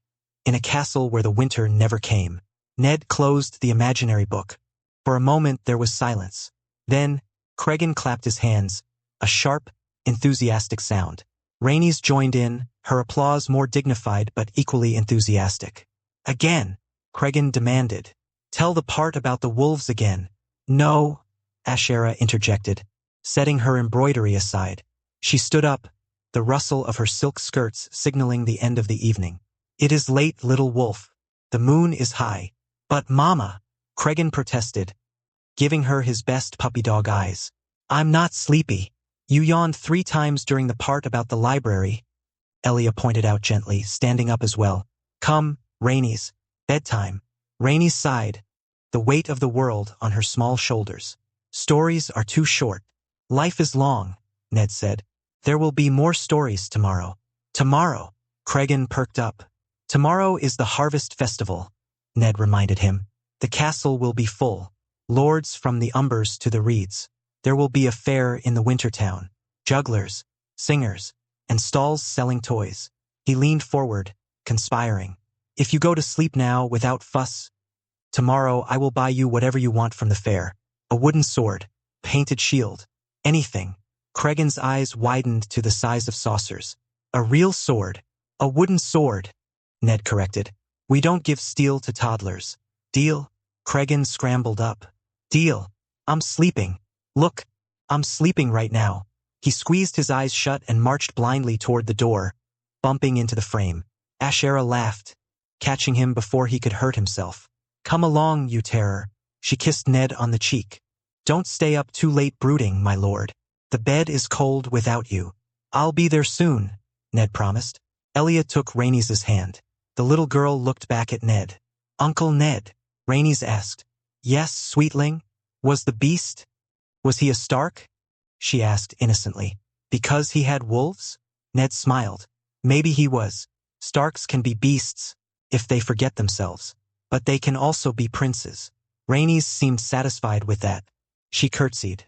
in a castle where the winter never came. Ned closed the imaginary book. For a moment there was silence. Then, Cregan clapped his hands, a sharp, enthusiastic sound. Rhaenys joined in, her applause more dignified but equally enthusiastic. Again, Cregan demanded. Tell the part about the wolves again. No, Ashera interjected, setting her embroidery aside. She stood up, the rustle of her silk skirts signaling the end of the evening. It is late, little wolf. The moon is high. But Mama, Cregan protested, giving her his best puppy dog eyes. I'm not sleepy. You yawned 3 times during the part about the library, Elia pointed out gently, standing up as well. Come, Rhaenys, bedtime. Rhaenys sighed, the weight of the world on her small shoulders. Stories are too short. Life is long, Ned said. There will be more stories tomorrow. Tomorrow, Cregan perked up. Tomorrow is the Harvest Festival, Ned reminded him. The castle will be full. Lords from the Umbers to the Reeds. There will be a fair in the winter town. Jugglers, singers, and stalls selling toys. He leaned forward, conspiring. If you go to sleep now without fuss, tomorrow I will buy you whatever you want from the fair. A wooden sword, painted shield, anything. Cregan's eyes widened to the size of saucers. A real sword. A wooden sword, Ned corrected. We don't give steel to toddlers. Deal? Cregan scrambled up. Deal. I'm sleeping. Look, I'm sleeping right now. He squeezed his eyes shut and marched blindly toward the door, bumping into the frame. Ashera laughed, catching him before he could hurt himself. Come along, you terror. She kissed Ned on the cheek. Don't stay up too late brooding, my lord. The bed is cold without you. I'll be there soon, Ned promised. Elia took Rhaenys' hand. The little girl looked back at Ned. Uncle Ned, Rhaenys asked. Yes, sweetling? Was the beast? Was he a Stark? She asked innocently. Because he had wolves? Ned smiled. Maybe he was. Starks can be beasts, if they forget themselves. But they can also be princes. Rhaenys seemed satisfied with that. She curtsied.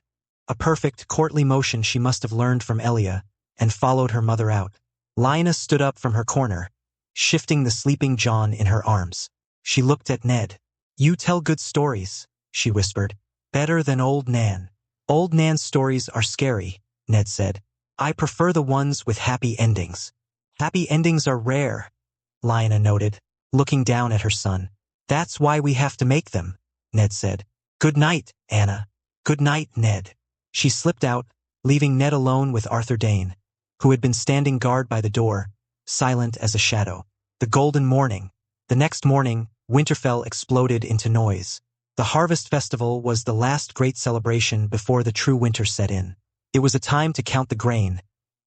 A perfect, courtly motion she must have learned from Elia, and followed her mother out. Lyanna stood up from her corner, shifting the sleeping Jon in her arms. She looked at Ned. You tell good stories, she whispered. Better than old Nan. Old Nan's stories are scary, Ned said. I prefer the ones with happy endings. Happy endings are rare, Lyanna noted, looking down at her son. That's why we have to make them, Ned said. Good night, Anna. Good night, Ned. She slipped out, leaving Ned alone with Arthur Dayne, who had been standing guard by the door, silent as a shadow. The golden morning. The next morning, Winterfell exploded into noise. The Harvest Festival was the last great celebration before the true winter set in. It was a time to count the grain,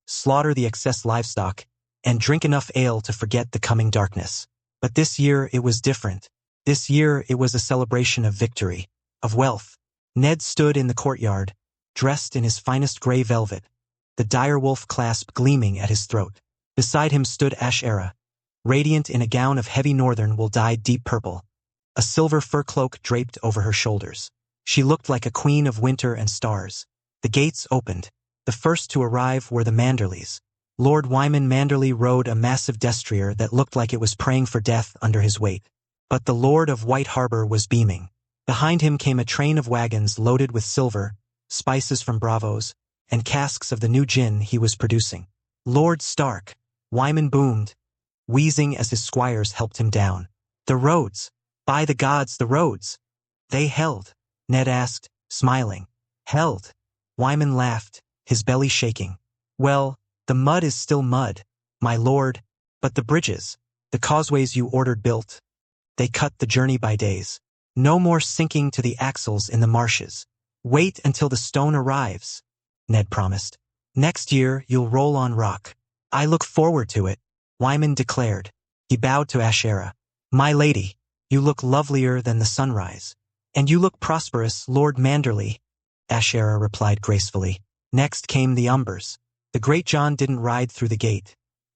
slaughter the excess livestock, and drink enough ale to forget the coming darkness. But this year it was different. This year it was a celebration of victory, of wealth. Ned stood in the courtyard, dressed in his finest gray velvet, the direwolf clasp gleaming at his throat. Beside him stood Ashera, radiant in a gown of heavy northern wool dyed deep purple, a silver fur cloak draped over her shoulders. She looked like a queen of winter and stars. The gates opened. The first to arrive were the Manderleys. Lord Wyman Manderley rode a massive destrier that looked like it was praying for death under his weight. But the Lord of White Harbor was beaming. Behind him came a train of wagons loaded with silver, spices from Bravos, and casks of the new gin he was producing. Lord Stark, Wyman boomed, wheezing as his squires helped him down. The roads. By the gods, the roads. They held, Ned asked, smiling. Held. Wyman laughed, his belly shaking. Well, the mud is still mud, my lord, but the bridges, the causeways you ordered built, they cut the journey by days. No more sinking to the axles in the marshes. Wait until the stone arrives, Ned promised. Next year you'll roll on rock. I look forward to it, Wyman declared. He bowed to Ashera. My lady, you look lovelier than the sunrise. And you look prosperous, Lord Manderley, Ashera replied gracefully. Next came the Umbers. The great Jon didn't ride through the gate.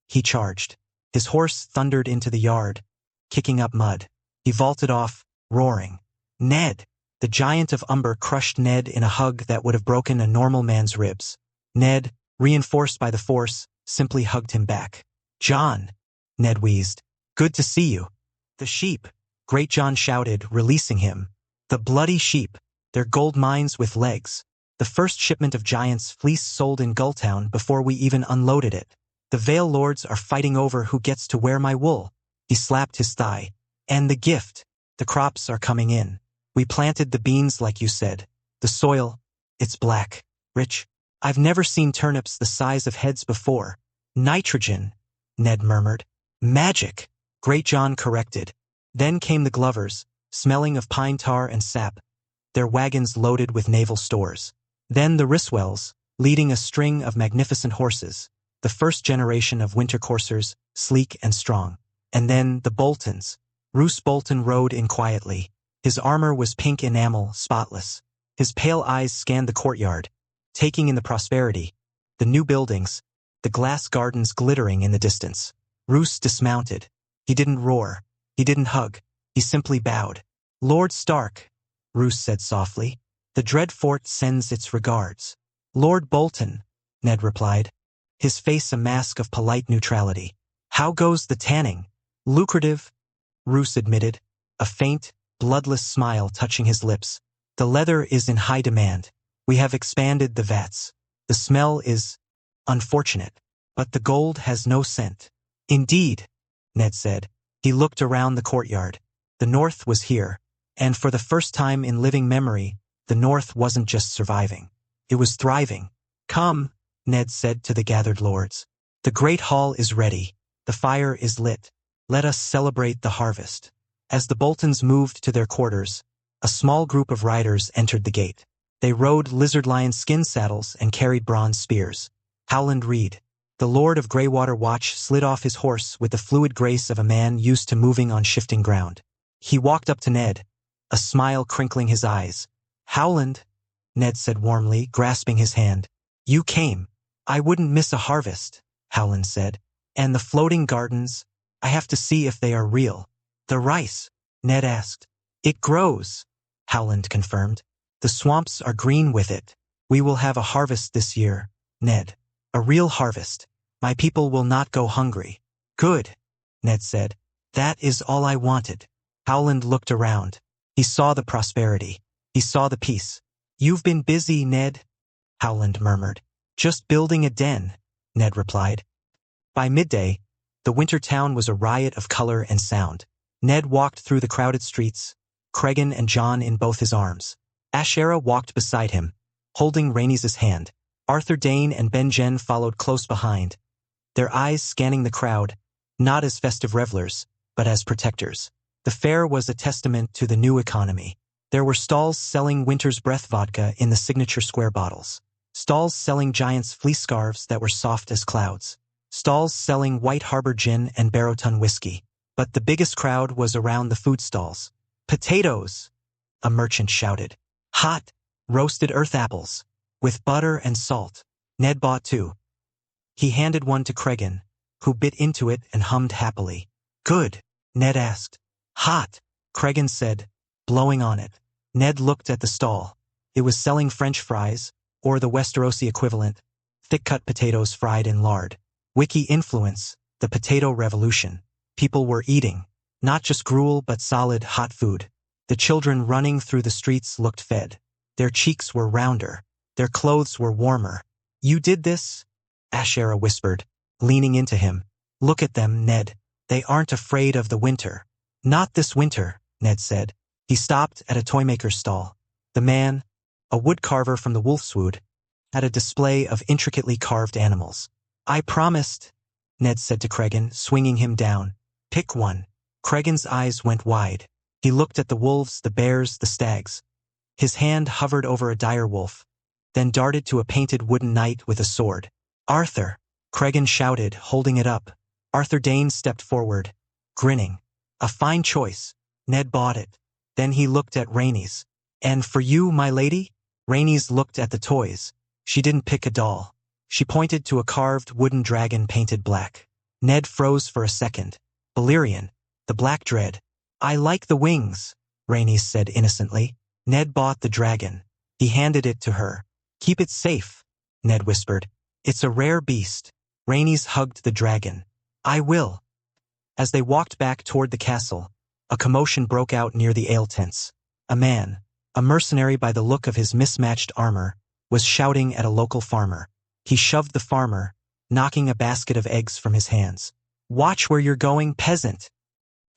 He charged. His horse thundered into the yard, kicking up mud. He vaulted off, roaring. Ned! The giant of Umber crushed Ned in a hug that would have broken a normal man's ribs. Ned, reinforced by the force, simply hugged him back. Jon! Ned wheezed. Good to see you. The sheep! Great Jon shouted, releasing him. The bloody sheep! Their gold mines with legs. The first shipment of Giant's fleece sold in Gulltown before we even unloaded it. The Vale Lords are fighting over who gets to wear my wool. He slapped his thigh. And the gift. The crops are coming in. We planted the beans like you said. The soil, it's black, rich. I've never seen turnips the size of heads before. Nitrogen, Ned murmured. Magic, Great Jon corrected. Then came the Glovers, smelling of pine tar and sap, their wagons loaded with naval stores. Then the Riswells, leading a string of magnificent horses, the first generation of winter coursers, sleek and strong. And then the Boltons. Roose Bolton rode in quietly. His armor was pink enamel, spotless. His pale eyes scanned the courtyard, taking in the prosperity, the new buildings, the glass gardens glittering in the distance. Roose dismounted. He didn't roar. He didn't hug. He simply bowed. Lord Stark, Roose said softly, the Dread Fort sends its regards. Lord Bolton, Ned replied, his face a mask of polite neutrality. How goes the tanning? Lucrative, Roose admitted, a faint, bloodless smile touching his lips. The leather is in high demand. We have expanded the vats. The smell is unfortunate, but the gold has no scent. Indeed, Ned said. He looked around the courtyard. The North was here, and for the first time in living memory, the the North wasn't just surviving. It was thriving. "Come," Ned said to the gathered lords. "The great hall is ready. The fire is lit. Let us celebrate the harvest." As the Boltons moved to their quarters, a small group of riders entered the gate. They rode lizard-lion skin saddles and carried bronze spears. Howland Reed, the Lord of Greywater Watch, slid off his horse with the fluid grace of a man used to moving on shifting ground. He walked up to Ned, a smile crinkling his eyes. "Howland," Ned said warmly, grasping his hand. "You came. I wouldn't miss a harvest," Howland said. "And the floating gardens, I have to see if they are real." "The rice?" Ned asked. "It grows," Howland confirmed. "The swamps are green with it. We will have a harvest this year, Ned. A real harvest. My people will not go hungry." "Good," Ned said. "That is all I wanted." Howland looked around. He saw the prosperity. He saw the peace. "You've been busy, Ned," Howland murmured. "Just building a den," Ned replied. By midday, the winter town was a riot of color and sound. Ned walked through the crowded streets, Cregan and John in both his arms. Ashera walked beside him, holding Rhaenys' hand. Arthur Dayne and Ben Jen followed close behind, their eyes scanning the crowd, not as festive revelers, but as protectors. The fair was a testament to the new economy. There were stalls selling Winter's Breath vodka in the signature square bottles. Stalls selling Giant's fleece scarves that were soft as clouds. Stalls selling White Harbor gin and Barrowton whiskey. But the biggest crowd was around the food stalls. "Potatoes!" a merchant shouted. "Hot, roasted earth apples, with butter and salt." Ned bought two. He handed one to Cregan, who bit into it and hummed happily. "Good?" Ned asked. "Hot," Cregan said, blowing on it. Ned looked at the stall. It was selling French fries, or the Westerosi equivalent, thick-cut potatoes fried in lard. Wiki influence, the potato revolution. People were eating, not just gruel but solid, hot food. The children running through the streets looked fed. Their cheeks were rounder. Their clothes were warmer. "You did this?" Ashera whispered, leaning into him. "Look at them, Ned. They aren't afraid of the winter." "Not this winter," Ned said. He stopped at a toymaker's stall. The man, a woodcarver from the Wolfswood, had a display of intricately carved animals. "I promised," Ned said to Cregan, swinging him down. "Pick one." Cregan's eyes went wide. He looked at the wolves, the bears, the stags. His hand hovered over a dire wolf, then darted to a painted wooden knight with a sword. "Arthur!" Cregan shouted, holding it up. Arthur Dayne stepped forward, grinning. "A fine choice." Ned bought it. Then he looked at Rhaenys. "And for you, my lady?" Rhaenys looked at the toys. She didn't pick a doll. She pointed to a carved wooden dragon painted black. Ned froze for a second. "Balerion, the Black Dread." "I like the wings," Rhaenys said innocently. Ned bought the dragon. He handed it to her. "Keep it safe," Ned whispered. "It's a rare beast." Rhaenys hugged the dragon. "I will." As they walked back toward the castle, a commotion broke out near the ale tents. A man, a mercenary by the look of his mismatched armor, was shouting at a local farmer. He shoved the farmer, knocking a basket of eggs from his hands. "Watch where you're going, peasant!"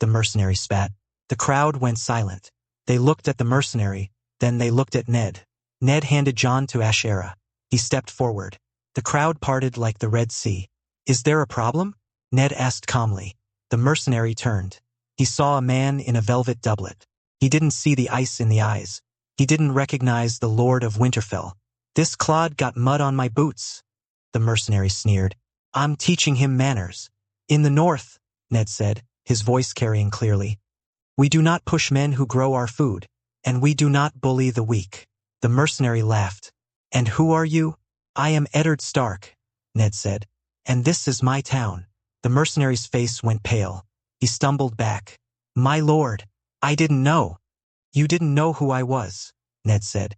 The mercenary spat. The crowd went silent. They looked at the mercenary, then they looked at Ned. Ned handed John to Ashera. He stepped forward. The crowd parted like the Red Sea. "Is there a problem?" Ned asked calmly. The mercenary turned. He saw a man in a velvet doublet. He didn't see the ice in the eyes. He didn't recognize the Lord of Winterfell. "This clod got mud on my boots," the mercenary sneered. "I'm teaching him manners." "In the north," Ned said, his voice carrying clearly, "we do not push men who grow our food, and we do not bully the weak." The mercenary laughed. "And who are you?" "I am Eddard Stark," Ned said, "and this is my town." The mercenary's face went pale. He stumbled back. "My lord, I didn't know." "You didn't know who I was," Ned said,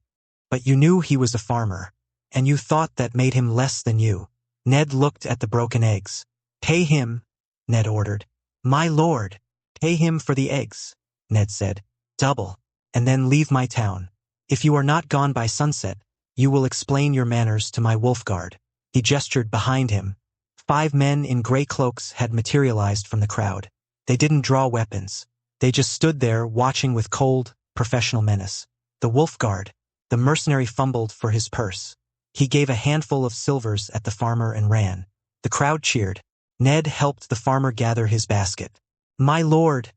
"but you knew he was a farmer, and you thought that made him less than you." Ned looked at the broken eggs. "Pay him," Ned ordered. "My lord." "Pay him for the eggs," Ned said. "Double, and then leave my town. If you are not gone by sunset, you will explain your manners to my wolf guard." He gestured behind him. 5 men in gray cloaks had materialized from the crowd. They didn't draw weapons. They just stood there watching with cold, professional menace. The wolf guard, The mercenary fumbled for his purse. He gave a handful of silvers at the farmer and ran. The crowd cheered. Ned helped the farmer gather his basket. "My lord,"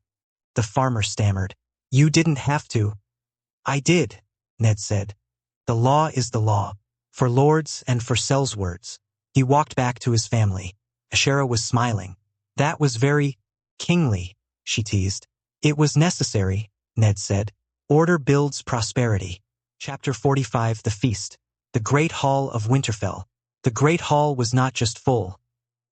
the farmer stammered. "You didn't have to." "I did," Ned said. "The law is the law. For lords and for sellswords." He walked back to his family. Ashera was smiling. "That was very kingly," she teased. "It was necessary," Ned said. "Order builds prosperity." Chapter 45 The Feast. The Great Hall of Winterfell. The Great Hall was not just full.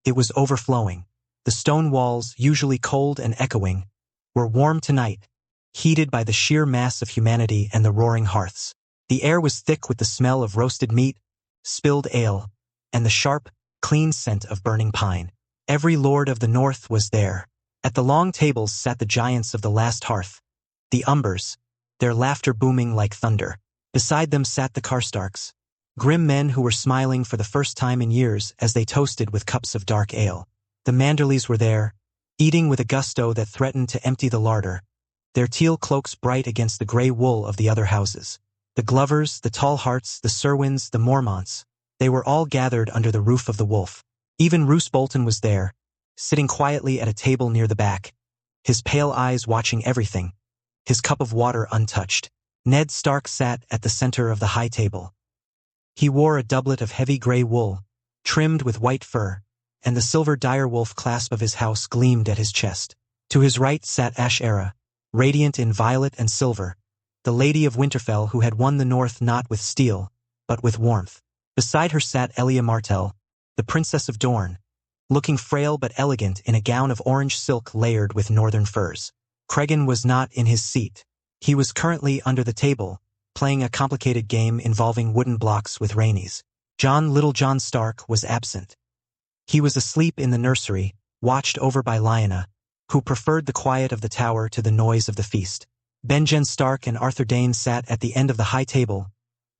It was overflowing. The stone walls, usually cold and echoing, were warm tonight, heated by the sheer mass of humanity and the roaring hearths. The air was thick with the smell of roasted meat, spilled ale, and the sharp, clean scent of burning pine. Every lord of the north was there. At the long tables sat the giants of the last hearth, the Umbers, their laughter booming like thunder. Beside them sat the Karstarks, grim men who were smiling for the first time in years as they toasted with cups of dark ale. The Manderleys were there, eating with a gusto that threatened to empty the larder, their teal cloaks bright against the gray wool of the other houses. The Glovers, the Tallharts, the Serwins, the Mormonts, they were all gathered under the roof of the Wolf. Even Roose Bolton was there, sitting quietly at a table near the back, his pale eyes watching everything, his cup of water untouched. Ned Stark sat at the center of the high table. He wore a doublet of heavy gray wool, trimmed with white fur, and the silver direwolf clasp of his house gleamed at his chest. To his right sat Ashera, radiant in violet and silver, the Lady of Winterfell who had won the north not with steel, but with warmth. Beside her sat Elia Martell, the Princess of Dorne, looking frail but elegant in a gown of orange silk layered with northern furs. Cregan was not in his seat. He was currently under the table, playing a complicated game involving wooden blocks with Rhaenys. Little John Stark was absent. He was asleep in the nursery, watched over by Lyanna, who preferred the quiet of the tower to the noise of the feast. Benjen Stark and Arthur Dayne sat at the end of the high table,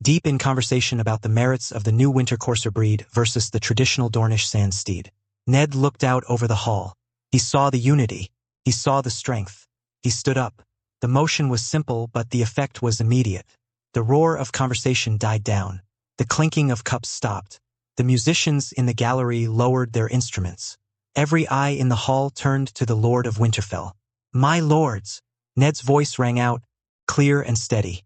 deep in conversation about the merits of the new winter courser breed versus the traditional Dornish sand steed. Ned looked out over the hall. He saw the unity. He saw the strength. He stood up. The motion was simple, but the effect was immediate. The roar of conversation died down. The clinking of cups stopped. The musicians in the gallery lowered their instruments. Every eye in the hall turned to the Lord of Winterfell. "My lords!" Ned's voice rang out, clear and steady.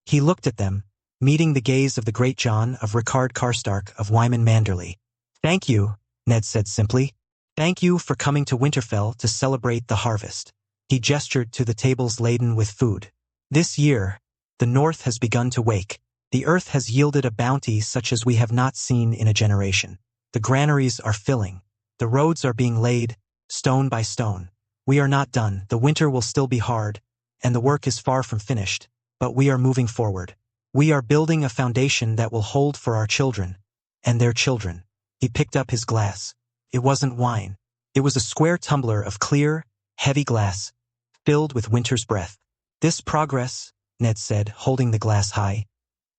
He looked at them, meeting the gaze of the great Jon of Rickard Karstark of Wyman Manderley. "Thank you," Ned said simply. "Thank you for coming to Winterfell to celebrate the harvest." He gestured to the tables laden with food. "This year, the North has begun to wake. The earth has yielded a bounty such as we have not seen in a generation. The granaries are filling. The roads are being laid, stone by stone. We are not done. The winter will still be hard, and the work is far from finished, but we are moving forward. We are building a foundation that will hold for our children, and their children." He picked up his glass. It wasn't wine. It was a square tumbler of clear, heavy glass, filled with winter's breath. "This progress," Ned said, holding the glass high,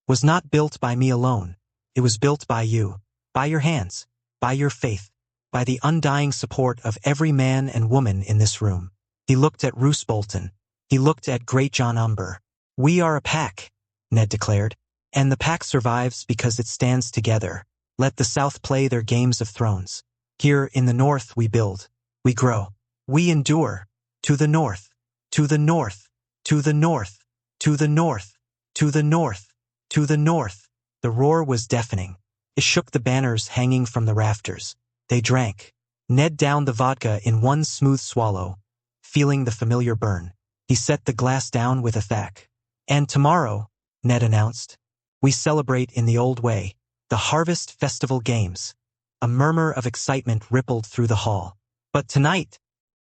"was not built by me alone. It was built by you, by your hands, by your faith, by the undying support of every man and woman in this room." He looked at Roose Bolton. He looked at Great Jon Umber. "We are a pack," Ned declared, "and the pack survives because it stands together. Let the South play their games of thrones. Here in the North we build, we grow, we endure. To the North, to the North, to the North, to the North, to the North, to the North." The roar was deafening. It shook the banners hanging from the rafters. They drank. Ned downed the vodka in one smooth swallow, feeling the familiar burn. He set the glass down with a thack. "And tomorrow," Ned announced, "we celebrate in the old way, the Harvest Festival Games." A murmur of excitement rippled through the hall. "But tonight,"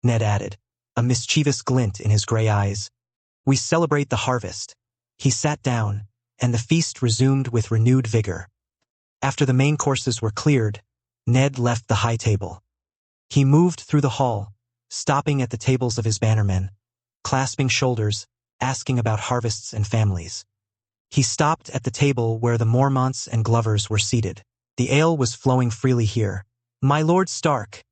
Ned added, a mischievous glint in his gray eyes, "we celebrate the harvest." He sat down, and the feast resumed with renewed vigor. After the main courses were cleared, Ned left the high table. He moved through the hall, stopping at the tables of his bannermen, clasping shoulders, asking about harvests and families. He stopped at the table where the Mormonts and Glovers were seated. The ale was flowing freely here. "My Lord Stark,"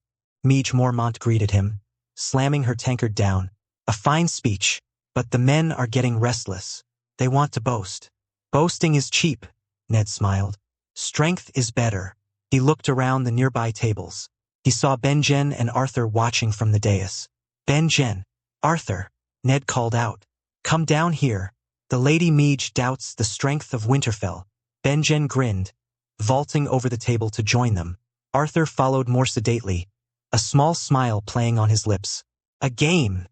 Midge Mormont greeted him, slamming her tankard down. "A fine speech, but the men are getting restless. They want to boast." Boasting is cheap, Ned smiled. Strength is better. He looked around the nearby tables. He saw Ben-Jen and Arthur watching from the dais. Ben-Jen, Arthur, Ned called out. Come down here. The Lady Meej doubts the strength of Winterfell. Ben-Jen grinned, vaulting over the table to join them. Arthur followed more sedately, a small smile playing on his lips. A game,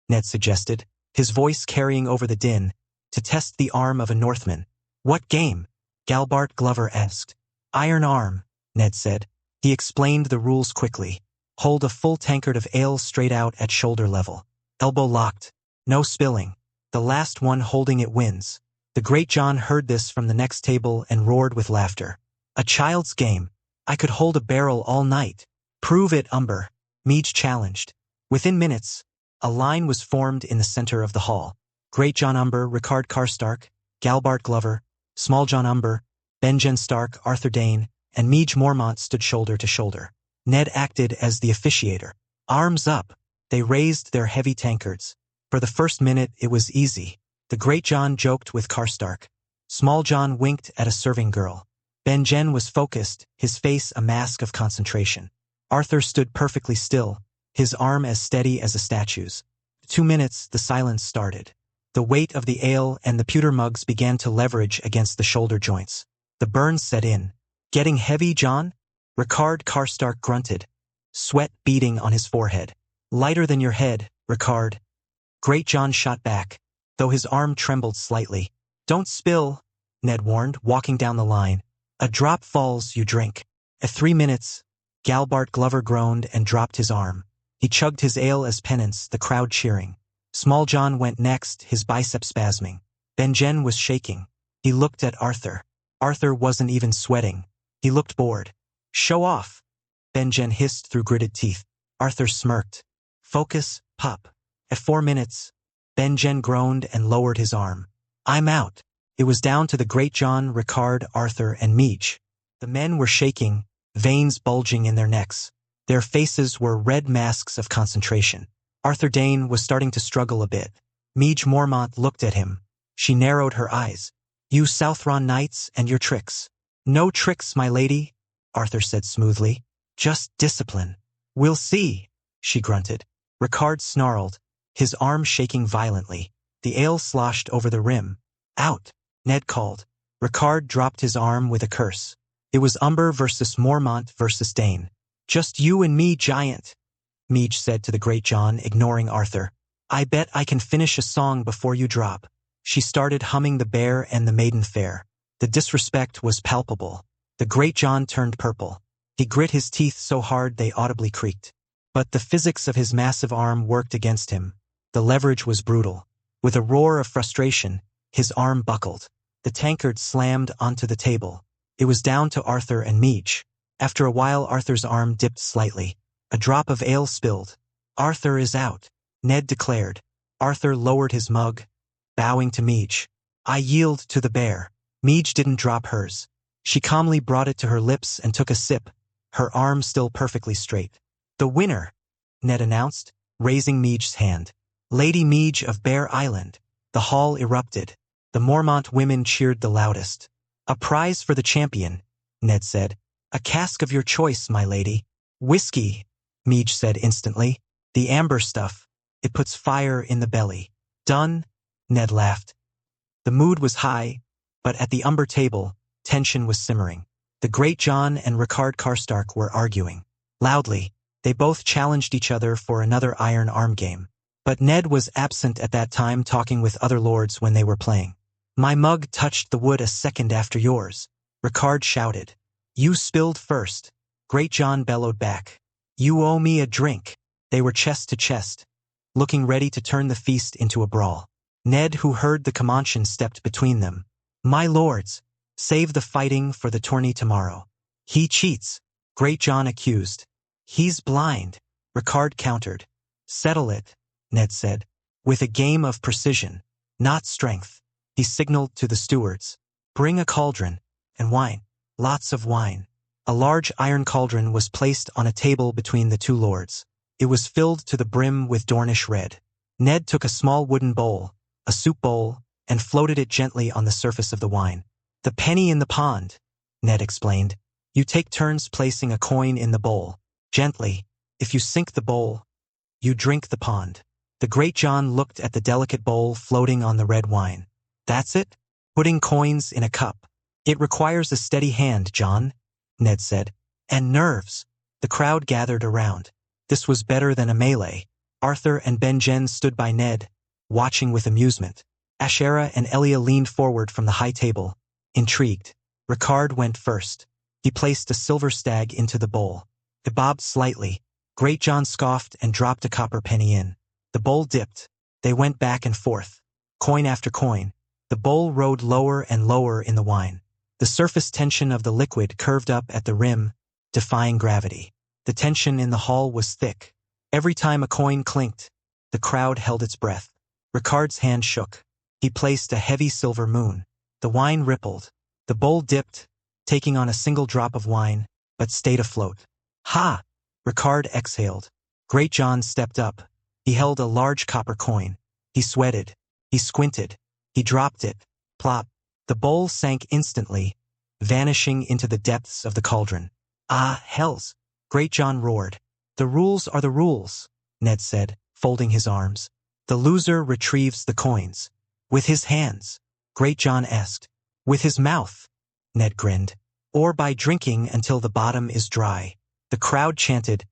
Ned suggested, his voice carrying over the din, to test the arm of a Northman. What game? Galbart Glover asked. Iron arm, Ned said. He explained the rules quickly. Hold a full tankard of ale straight out at shoulder level. Elbow locked. No spilling. The last one holding it wins. The Great John heard this from the next table and roared with laughter. A child's game. I could hold a barrel all night. Prove it, Umber, Meej challenged. Within minutes, a line was formed in the center of the hall. Great John Umber, Rickard Karstark, Galbart Glover, Small John Umber, Ben-Jen Stark, Arthur Dayne, and Meej Mormont stood shoulder to shoulder. Ned acted as the officiator. Arms up. They raised their heavy tankards. For the first minute, it was easy. The Great John joked with Karstark. Small John winked at a serving girl. Ben-Jen was focused, his face a mask of concentration. Arthur stood perfectly still, his arm as steady as a statue's. 2 minutes, the silence started. The weight of the ale and the pewter mugs began to leverage against the shoulder joints. The burns set in. Getting heavy, John? Rickard Karstark grunted, sweat beading on his forehead. Lighter than your head, Rickard. Great John shot back, though his arm trembled slightly. Don't spill, Ned warned, walking down the line. A drop falls, you drink. At 3 minutes, Galbart Glover groaned and dropped his arm. He chugged his ale as penance, the crowd cheering. Small John went next, his biceps spasming. Ben-Jen was shaking. He looked at Arthur. Arthur wasn't even sweating. He looked bored. Show off, Ben-Jen hissed through gritted teeth. Arthur smirked. Focus, pup. At 4 minutes, Ben-Jen groaned and lowered his arm. I'm out. It was down to the Great John, Rickard, Arthur, and Meej. The men were shaking, veins bulging in their necks. Their faces were red masks of concentration. Arthur Dayne was starting to struggle a bit. Meej Mormont looked at him. She narrowed her eyes. You Southron knights and your tricks. No tricks, my lady, Arthur said smoothly. Just discipline. We'll see, she grunted. Rickard snarled, his arm shaking violently. The ale sloshed over the rim. Out, Ned called. Rickard dropped his arm with a curse. It was Umber versus Mormont versus Dayne. Just you and me, giant, Meej said to the Great John, ignoring Arthur. I bet I can finish a song before you drop. She started humming The Bear and the Maiden Fair. The disrespect was palpable. The Great John turned purple. He grit his teeth so hard they audibly creaked. But the physics of his massive arm worked against him. The leverage was brutal. With a roar of frustration, his arm buckled. The tankard slammed onto the table. It was down to Arthur and Meej. After a while, Arthur's arm dipped slightly. A drop of ale spilled. Arthur is out, Ned declared. Arthur lowered his mug, bowing to Meej. I yield to the bear. Meej didn't drop hers. She calmly brought it to her lips and took a sip, her arm still perfectly straight. The winner, Ned announced, raising Meej's hand. Lady Meej of Bear Island. The hall erupted. The Mormont women cheered the loudest. A prize for the champion, Ned said. A cask of your choice, my lady. Whiskey, Meej said instantly. The amber stuff. It puts fire in the belly. Done, Ned laughed. The mood was high, but at the Umber table, tension was simmering. The Great John and Rickard Karstark were arguing. Loudly, they both challenged each other for another iron arm game. But Ned was absent at that time, talking with other lords when they were playing. My mug touched the wood a second after yours, Rickard shouted. You spilled first, Great John bellowed back. You owe me a drink. They were chest to chest, looking ready to turn the feast into a brawl. Ned, who heard the Comanchean, stepped between them. My lords, save the fighting for the tourney tomorrow. He cheats, Great John accused. He's blind, Rickard countered. Settle it, Ned said, with a game of precision, not strength. He signaled to the stewards. Bring a cauldron, and wine, lots of wine. A large iron cauldron was placed on a table between the two lords. It was filled to the brim with Dornish red. Ned took a small wooden bowl, a soup bowl, and floated it gently on the surface of the wine. "The penny in the pond," Ned explained. "You take turns placing a coin in the bowl. Gently. If you sink the bowl, you drink the pond." The Great John looked at the delicate bowl floating on the red wine. "That's it? Putting coins in a cup. It requires a steady hand, John," Ned said. "And nerves." The crowd gathered around. This was better than a melee. Arthur and Ben-Jen stood by Ned, watching with amusement. Ashera and Elia leaned forward from the high table, intrigued. Ricard went first. He placed a silver stag into the bowl. It bobbed slightly. Great John scoffed and dropped a copper penny in. The bowl dipped. They went back and forth. Coin after coin. The bowl rode lower and lower in the wine. The surface tension of the liquid curved up at the rim, defying gravity. The tension in the hall was thick. Every time a coin clinked, the crowd held its breath. Ricard's hand shook. He placed a heavy silver moon. The wine rippled. The bowl dipped, taking on a single drop of wine, but stayed afloat. "Ha!" Ricard exhaled. Great John stepped up. He held a large copper coin. He sweated. He squinted. He dropped it. Plop. The bowl sank instantly, vanishing into the depths of the cauldron. "Ah, hells!" Great John roared. "The rules are the rules," Ned said, folding his arms. "The loser retrieves the coins." "With his hands?" Great John asked. "With his mouth," Ned grinned. "Or by drinking until the bottom is dry." The crowd chanted,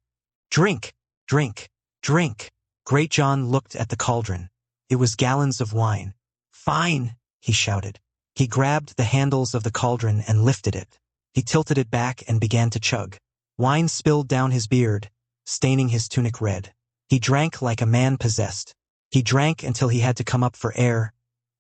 "Drink! Drink! Drink!" Great John looked at the cauldron. It was gallons of wine. "Fine!" he shouted. He grabbed the handles of the cauldron and lifted it. He tilted it back and began to chug. Wine spilled down his beard, staining his tunic red. He drank like a man possessed. He drank until he had to come up for air,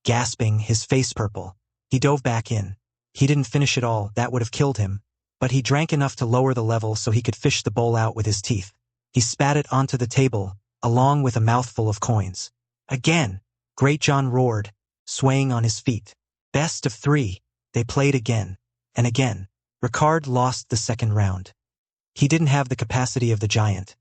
gasping, his face purple. He dove back in. He didn't finish it all, that would have killed him, but he drank enough to lower the level so he could fish the bowl out with his teeth. He spat it onto the table, along with a mouthful of coins. "Again!" Great John roared, swaying on his feet. Best of 3. They played again, and again. Ricard lost the second round. He didn't have the capacity of the giant.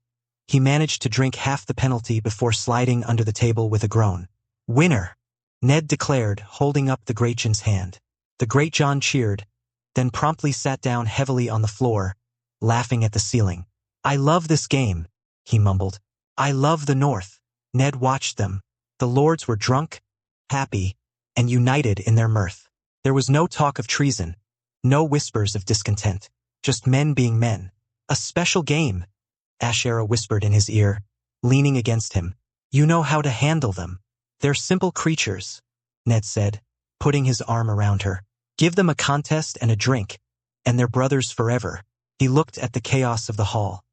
He managed to drink half the penalty before sliding under the table with a groan. "Winner!" Ned declared, holding up the Great John's hand. The Great John cheered, then promptly sat down heavily on the floor, laughing at the ceiling. "I love this game," he mumbled. "I love the North." Ned watched them. The lords were drunk, happy, and united in their mirth. There was no talk of treason, no whispers of discontent, just men being men. "A special game," Ashera whispered in his ear, leaning against him. "You know how to handle them. They're simple creatures," Ned said, putting his arm around her. "Give them a contest and a drink, and they're brothers forever." He looked at the chaos of the hall.